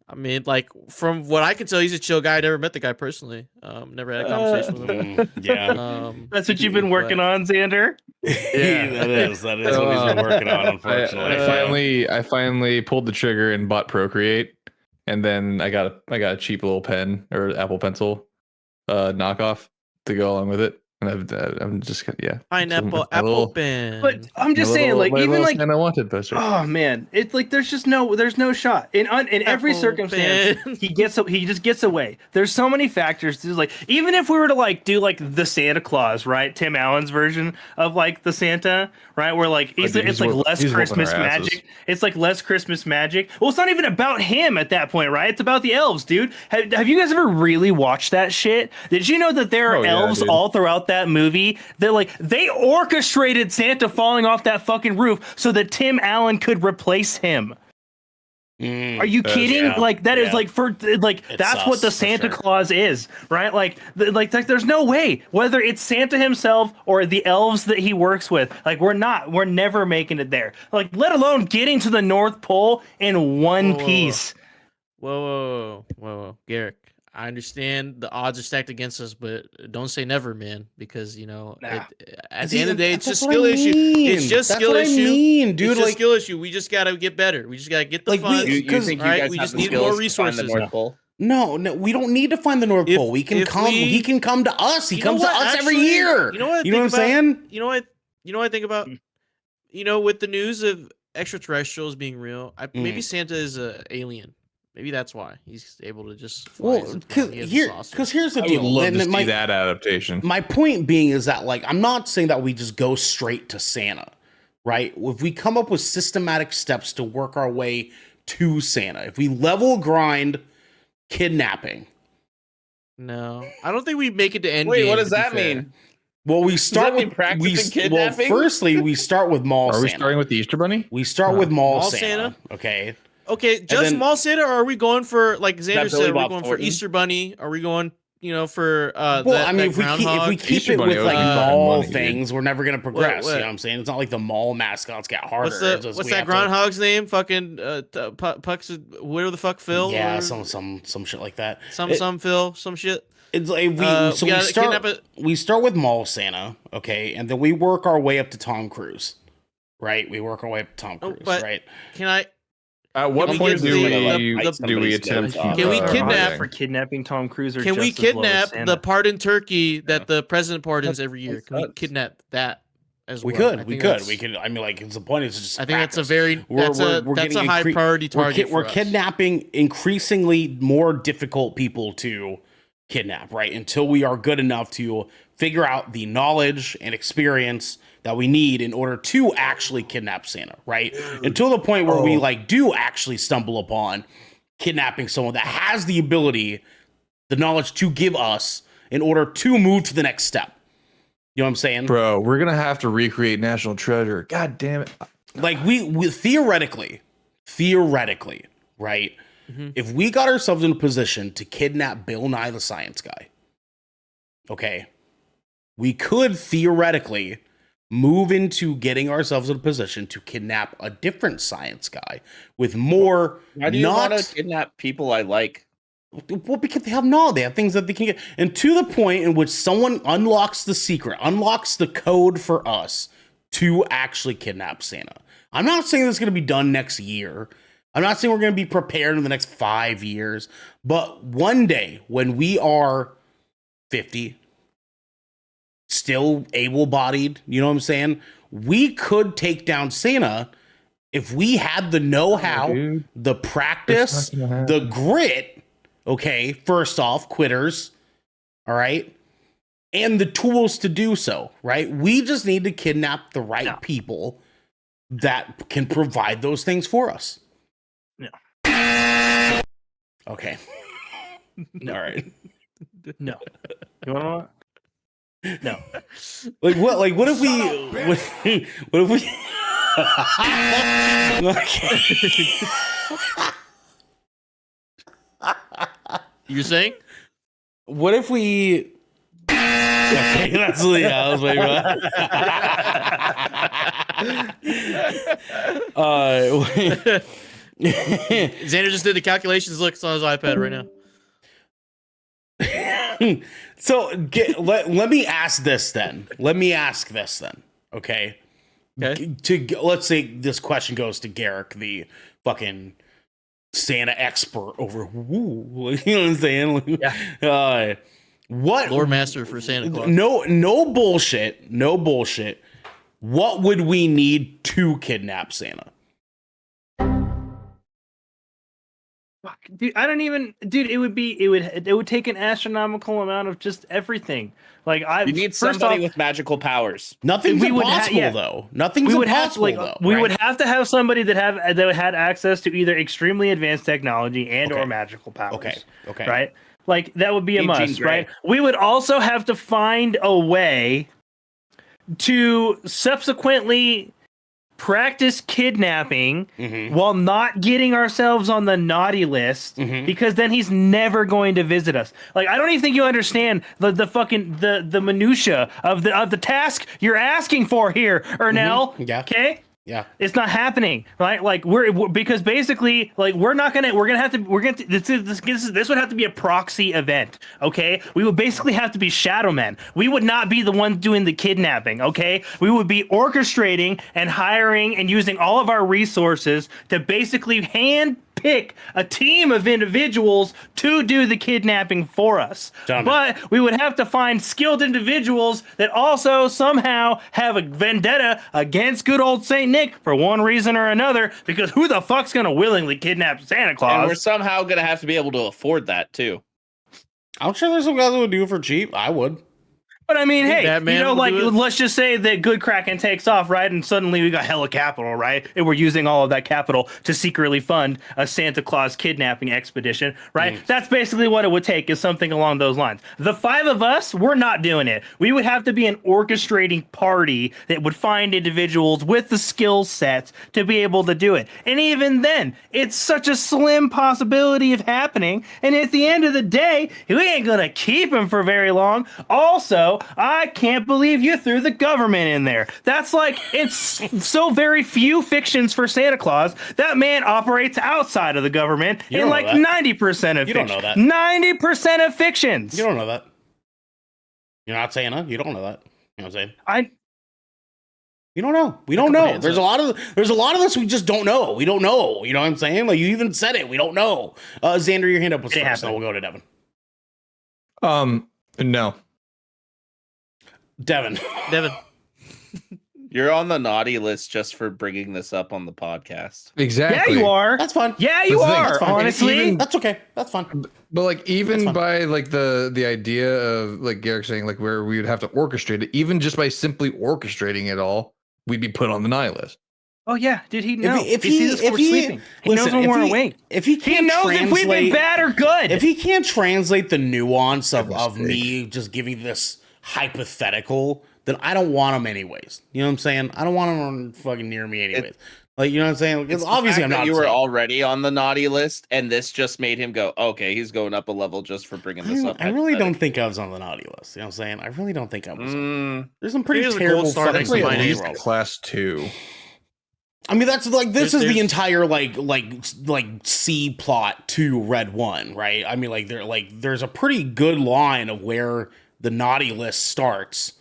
S2: I mean, like from what I can tell, he's a chill guy. I never met the guy personally. Never had a conversation with him.
S1: Yeah,
S4: that's what you've been working on, Xander.
S1: Yeah, that is what he's been working on. Unfortunately,
S3: I finally pulled the trigger and bought Procreate, and then I got a cheap little pen or Apple Pencil knockoff to go along with it. And I'm just
S2: pineapple apple pen.
S4: But I'm just saying, like even like
S3: I wanted poster.
S4: Oh man, it's like there's no shot in every circumstance. He just gets away. There's so many factors. There's like even if we were to like do like the Santa Claus, right? Tim Allen's version of like the Santa, right? Where like it's like less Christmas magic. It's like less Christmas magic. Well, it's not even about him at that point, right? It's about the elves, dude. Have you guys ever really watched that shit? Did you know that there are elves all throughout that movie that like they orchestrated Santa falling off that fucking roof so that Tim Allen could replace him? Are you kidding? Like that is like for like that's what the Santa Claus is, right? Like there's no way whether it's Santa himself or the elves that he works with. Like we're never making it there. Like let alone getting to the North Pole in one piece.
S2: Whoa, Garrick. I understand the odds are stacked against us, but don't say never, man, because at the end of the day, it's just skill issue. It's just skill issue,
S1: dude.
S2: It's just
S1: Like
S2: skill issue. We just gotta get better. We just gotta get the
S1: Like,
S2: funds.
S7: You think you
S2: right?
S7: guys
S2: We
S7: have
S2: just
S7: the
S2: need
S7: skills
S2: more
S7: to find
S2: resources.
S7: the North Pole?
S1: no, we don't need to find the North
S2: If-
S1: Pole. We can
S2: if
S1: come. He can come to us. He comes to us every
S2: Actually,
S1: year.
S2: You know what?
S1: You know what I'm saying?
S2: You know what? You know what I think about? With the news of extraterrestrials being real, maybe Santa is a alien. Maybe that's why he's able to just fly.
S1: Well, because here's the
S3: I
S1: deal.
S3: would love
S1: And
S3: to see
S1: my,
S3: that adaptation.
S1: my point being is that, like, I'm not saying that we just go straight to Santa, right? If we come up with systematic steps to work our way to Santa, if we level grind kidnapping.
S2: No, I don't think we make it to end.
S7: Wait,
S2: game,
S7: what
S2: to
S7: does
S2: be
S7: that
S2: fair.
S7: mean?
S1: Well, we start
S7: mean
S1: with
S7: practicing kidnapping?
S1: Well, firstly, we start with mall
S3: Are
S1: Santa.
S3: we starting with the Easter Bunny?
S1: We start with mall
S2: Mall
S1: Santa.
S2: Santa?
S1: Okay.
S2: Okay, just
S1: then-
S2: mall Santa, or are we going for, like Xander
S7: Billy
S2: said, are we
S7: Bob
S2: going for
S7: Thornton?
S2: Easter Bunny? Are we going, for
S1: Well, I mean, if we keep
S3: Easter
S1: it
S3: Bunny
S1: with
S3: owes
S1: like
S3: me fucking
S1: mall
S3: money, dude.
S1: things, we're never gonna progress.
S2: what?
S1: You know what I'm saying? It's not like the mall mascots get harder.
S2: What's
S1: It's just
S2: what's
S1: we
S2: that
S1: have to-
S2: groundhog's name? Fucking Pucks, whatever the fuck, Phil.
S1: Yeah,
S2: or
S1: some shit like that.
S2: some Phil, some shit.
S1: It's like we
S2: gotta
S1: start
S2: kidnap it.
S1: we start with mall Santa, okay, and then we work our way up to Tom Cruise, right? We work our way up to Tom
S2: Oh,
S1: Cruise,
S2: but-
S1: right?
S2: Can I?
S3: At what
S2: we
S3: point
S2: get
S3: do
S2: the-
S3: we
S2: the-
S3: do we
S7: the-
S3: attempt?
S2: Can we kidnap-
S3: hiding?
S4: for kidnapping Tom Cruise? Or
S2: Can we
S4: just as low as
S2: kidnap
S4: Santa?
S2: the pardon turkey that the president pardons
S7: That-
S2: every year?
S7: that
S2: Can we
S7: sucks.
S2: kidnap that as
S1: We
S2: well? I
S1: could,
S2: think
S1: we
S2: that's-
S1: could. I mean, like, it's the point is just.
S2: I think that's a
S1: practice.
S2: very that's a
S1: getting
S2: high priority target.
S1: We're
S2: for us.
S1: kidnapping increasingly more difficult people to kidnap, right? Until we are good enough to figure out the knowledge and experience that we need in order to actually kidnap Santa, right? Until the point where we do actually stumble upon kidnapping someone that has the ability, the knowledge to give us in order to move to the next step. You know what I'm saying?
S3: Bro, we're gonna have to recreate National Treasure. God damn it!
S1: Like we theoretically, right?
S2: Mhm.
S1: If we got ourselves in a position to kidnap Bill Nye the Science Guy, okay, we could theoretically move into getting ourselves in a position to kidnap a different science guy with more.
S7: Why do you want to kidnap people I like?
S1: Well, because they have knowledge, they have things that they can get, and to the point in which someone unlocks the secret, unlocks the code for us to actually kidnap Santa. I'm not saying this is going to be done next year. I'm not saying we're going to be prepared in the next 5 years, but one day when we are 50, still able-bodied, you know what I'm saying? We could take down Santa if we had the know-how,
S3: dude.
S1: the practice,
S3: It's not gonna
S1: the
S3: happen.
S1: grit. Okay, first off, quitters, all right, and the tools to do so, right? We just need to kidnap the right people that can provide those things for us.
S4: No.
S1: Okay. All right.
S4: No. You want to? No.
S1: Like what? Like what if we? What if we?
S2: You're saying?
S1: What if we? Okay, that's I was waiting for that.
S2: Xander just did the calculations. Look, it's on his iPad right now.
S1: So let me ask this then. Okay.
S2: Okay.
S1: Let's say this question goes to Garrick, the fucking Santa expert over. Woo, you know what I'm saying?
S4: Yeah.
S1: What
S2: Lore master for Santa Claus.
S1: No bullshit. No bullshit. What would we need to kidnap Santa?
S4: Fuck, dude, I don't even. Dude, it would take an astronomical amount of just everything. Like
S7: You need somebody with magical powers.
S1: Nothing's
S4: We would
S1: impossible though. Nothing's
S4: we would have
S1: impossible
S4: to,
S1: though.
S4: we
S1: right?
S4: would have to have somebody that had access to either extremely advanced technology and
S1: Okay.
S4: or magical powers.
S1: Okay.
S4: Right? Like that would be a
S7: Jean
S4: must,
S7: Grey.
S4: right? We would also have to find a way to subsequently practice kidnapping
S1: Mhm.
S4: while not getting ourselves on the naughty list,
S1: Mhm.
S4: because then he's never going to visit us. Like I don't even think you understand the fucking the minutia of the task you're asking for here, Ernell.
S1: Yeah.
S4: Okay?
S1: Yeah.
S4: It's not happening, right? Like because basically, like we're gonna have to this would have to be a proxy event, okay? We would basically have to be shadow men. We would not be the ones doing the kidnapping, okay? We would be orchestrating and hiring and using all of our resources to basically hand pick a team of individuals to do the kidnapping for us.
S1: Jonathan.
S4: But we would have to find skilled individuals that also somehow have a vendetta against good old Saint Nick for one reason or another, because who the fuck's gonna willingly kidnap Santa
S7: And
S4: Claus?
S7: we're somehow gonna have to be able to afford that too.
S1: I'm sure there's some guys who would do it for cheap. I would.
S4: But I mean, hey,
S2: Batman
S4: you know,
S2: will
S4: like,
S2: do it.
S4: let's just say that good Kraken takes off, right? And suddenly we got hella capital, right? And we're using all of that capital to secretly fund a Santa Claus kidnapping expedition, right? That's basically what it would take, is something along those lines. The 5 of us, we're not doing it. We would have to be an orchestrating party that would find individuals with the skill sets to be able to do it. And even then, it's such a slim possibility of happening. And at the end of the day, we ain't gonna keep him for very long. Also, I can't believe you threw the government in there. That's like, it's so very few fictions for Santa Claus. That man operates outside of the government
S1: You
S4: in
S1: don't
S4: like
S1: know that.
S4: 90% of
S1: You don't know
S4: fiction.
S1: that.
S4: 90% of fictions.
S1: You don't know that. You're not Santa. You don't know that. You know what I'm saying? You don't know. We don't know. There's a lot of this we just don't know. We don't know. You know what I'm saying? Like, you even said it. We don't know. Xander, your hand up was
S4: It
S1: first. Then
S4: happened.
S1: we'll go to Devin.
S3: No.
S1: Devin.
S7: You're on the naughty list just for bringing this up on the podcast.
S4: Yeah,
S3: Exactly.
S4: you are.
S1: That's fine.
S4: Yeah, you
S3: That's the thing.
S4: are.
S3: That's fine.
S4: Honestly,
S3: Even-
S1: That's okay. That's fine.
S3: But like, even
S1: That's fine.
S3: by like the idea of like Garrick saying like where we would have to orchestrate it, even just by simply orchestrating it all, we'd be put on the naughty list.
S4: oh yeah, did he know?
S1: If
S4: he sees us when we're sleeping. He knows when we're awake.
S1: If he
S4: He
S1: can't
S4: knows if we've been
S1: translate,
S4: bad or good.
S1: if he can't translate the nuance of
S3: mistake.
S1: me just giving this hypothetical, then I don't want him anyways. You know what I'm saying? I don't want him fucking near me anyways. Like, you know what I'm saying? Because
S7: It's the
S1: obviously
S7: fact
S1: I'm
S7: that
S1: not.
S7: You were
S1: saying-
S7: already on the naughty list, and this just made him go, okay, he's going up a level just for bringing this up.
S1: I really don't think I was on the naughty list. You know what I'm saying? I really don't think I was. There's some pretty
S2: Here's a
S1: terrible
S2: gold star
S1: fucking
S2: next to
S1: people
S2: my
S1: in
S2: name.
S1: the world.
S3: Class 2.
S1: I mean, that's like this is the
S2: There's-
S1: entire like C plot to Red One, right? I mean, there's a pretty good line of where the naughty list starts,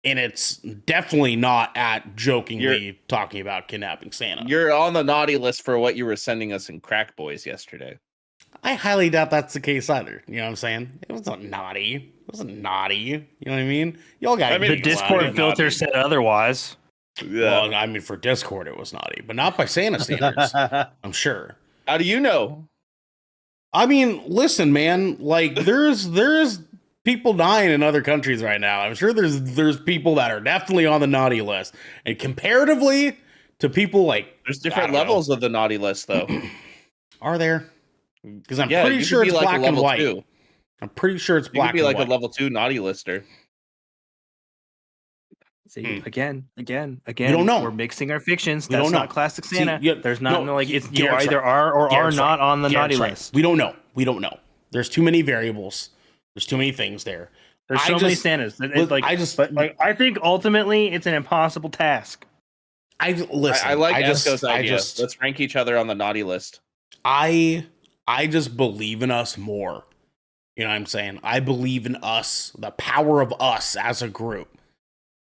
S1: and it's definitely not at jokingly talking about kidnapping Santa.
S7: You're on the naughty list for what you were sending us in Crack Boys yesterday.
S1: I highly doubt that's the case either. You know what I'm saying? It wasn't naughty. It wasn't naughty. You know what I mean? Y'all got
S7: I mean,
S4: The
S7: It's
S4: Discord
S7: naughty.
S4: filter said otherwise.
S7: Yeah.
S1: Well, I mean, for Discord it was naughty, but not by Santa standards. I'm sure.
S7: How do you know?
S1: I mean, listen, man. Like, there's people dying in other countries right now. I'm sure there's people that are definitely on the naughty list, and comparatively to people like
S7: There's
S1: I
S7: different
S1: don't know.
S7: levels of the naughty list, though.
S1: Are there? Because I'm
S7: Yeah,
S1: pretty
S7: you
S1: sure
S7: could be
S1: it's
S7: like a
S1: black and
S7: level
S1: white.
S7: 2.
S1: I'm pretty sure it's
S7: You
S1: black
S7: could be
S1: and
S7: like
S1: white.
S7: a level 2 naughty lister.
S4: See, again.
S1: We don't know.
S4: We're mixing our fictions.
S1: We
S4: That's
S1: don't know.
S4: not classic
S1: See,
S4: Santa.
S1: yeah,
S4: There's not
S1: no,
S4: like it's you
S1: Garrett's
S4: either
S1: right.
S4: are or
S1: Garrett's
S4: are not
S1: right.
S4: on the naughty
S1: Garrett's right.
S4: list.
S1: We don't know. We don't know. There's too many variables. There's too many things there.
S4: There's
S1: I
S4: so many
S1: just-
S4: Santas.
S1: I
S4: I think ultimately it's an impossible task.
S1: Listen.
S7: I like
S1: just,
S7: Esco's idea.
S1: I just,
S7: Let's rank each other on the naughty list.
S1: I just believe in us more. You know what I'm saying? I believe in us, the power of us as a group,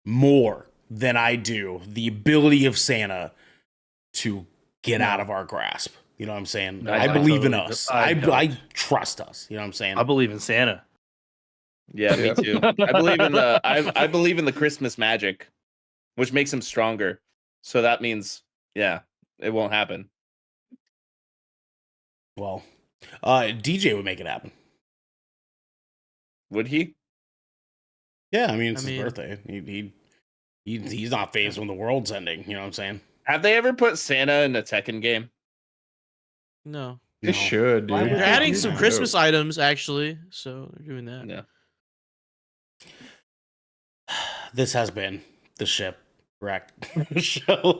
S1: more than I do the ability of Santa to get out of our grasp. You know what I'm saying?
S4: No,
S1: I
S4: I
S1: believe in
S4: totally
S1: us.
S4: do- I don't.
S1: I trust us. You know what I'm saying?
S4: I believe in Santa.
S7: Yeah, me too. I believe in the I believe in the Christmas magic, which makes him stronger. So that means, yeah, it won't happen.
S1: Well, DJ would make it happen.
S7: Would he?
S1: Yeah, I mean, it's
S2: I
S1: his
S2: mean-
S1: birthday. He's not phased when the world's ending. You know what I'm saying?
S7: Have they ever put Santa in a Tekken game?
S2: No.
S3: They should, dude.
S1: Why
S2: They're
S1: would
S2: adding
S1: do
S2: some
S1: that?
S2: Christmas items actually, so they're doing that.
S7: Yeah.
S1: This has been the Shipwreck show.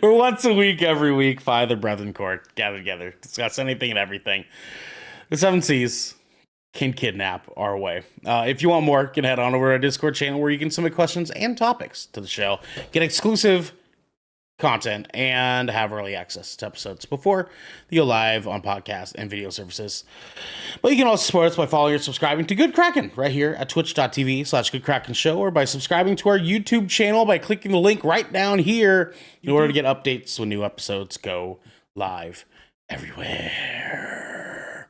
S1: We're once a week, every week, five of the Brethren Court gather together, discuss anything and everything. The Seven Seas, can kidnap our way. If you want more, you can head on over to our Discord channel where you can submit questions and topics to the show, get exclusive content, and have early access to episodes before they go live on podcast and video services. But you can also support us by following or subscribing to Good Kraken right here at twitch.tv/Good Kraken Show, or by subscribing to our YouTube channel by clicking the link right down here in order to get updates when new episodes go live everywhere.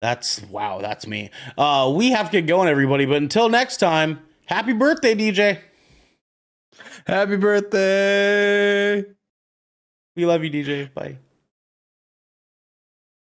S1: That's me. We have to get going, everybody, but until next time, happy birthday, DJ.
S3: Happy birthday.
S1: We love you, DJ. Bye.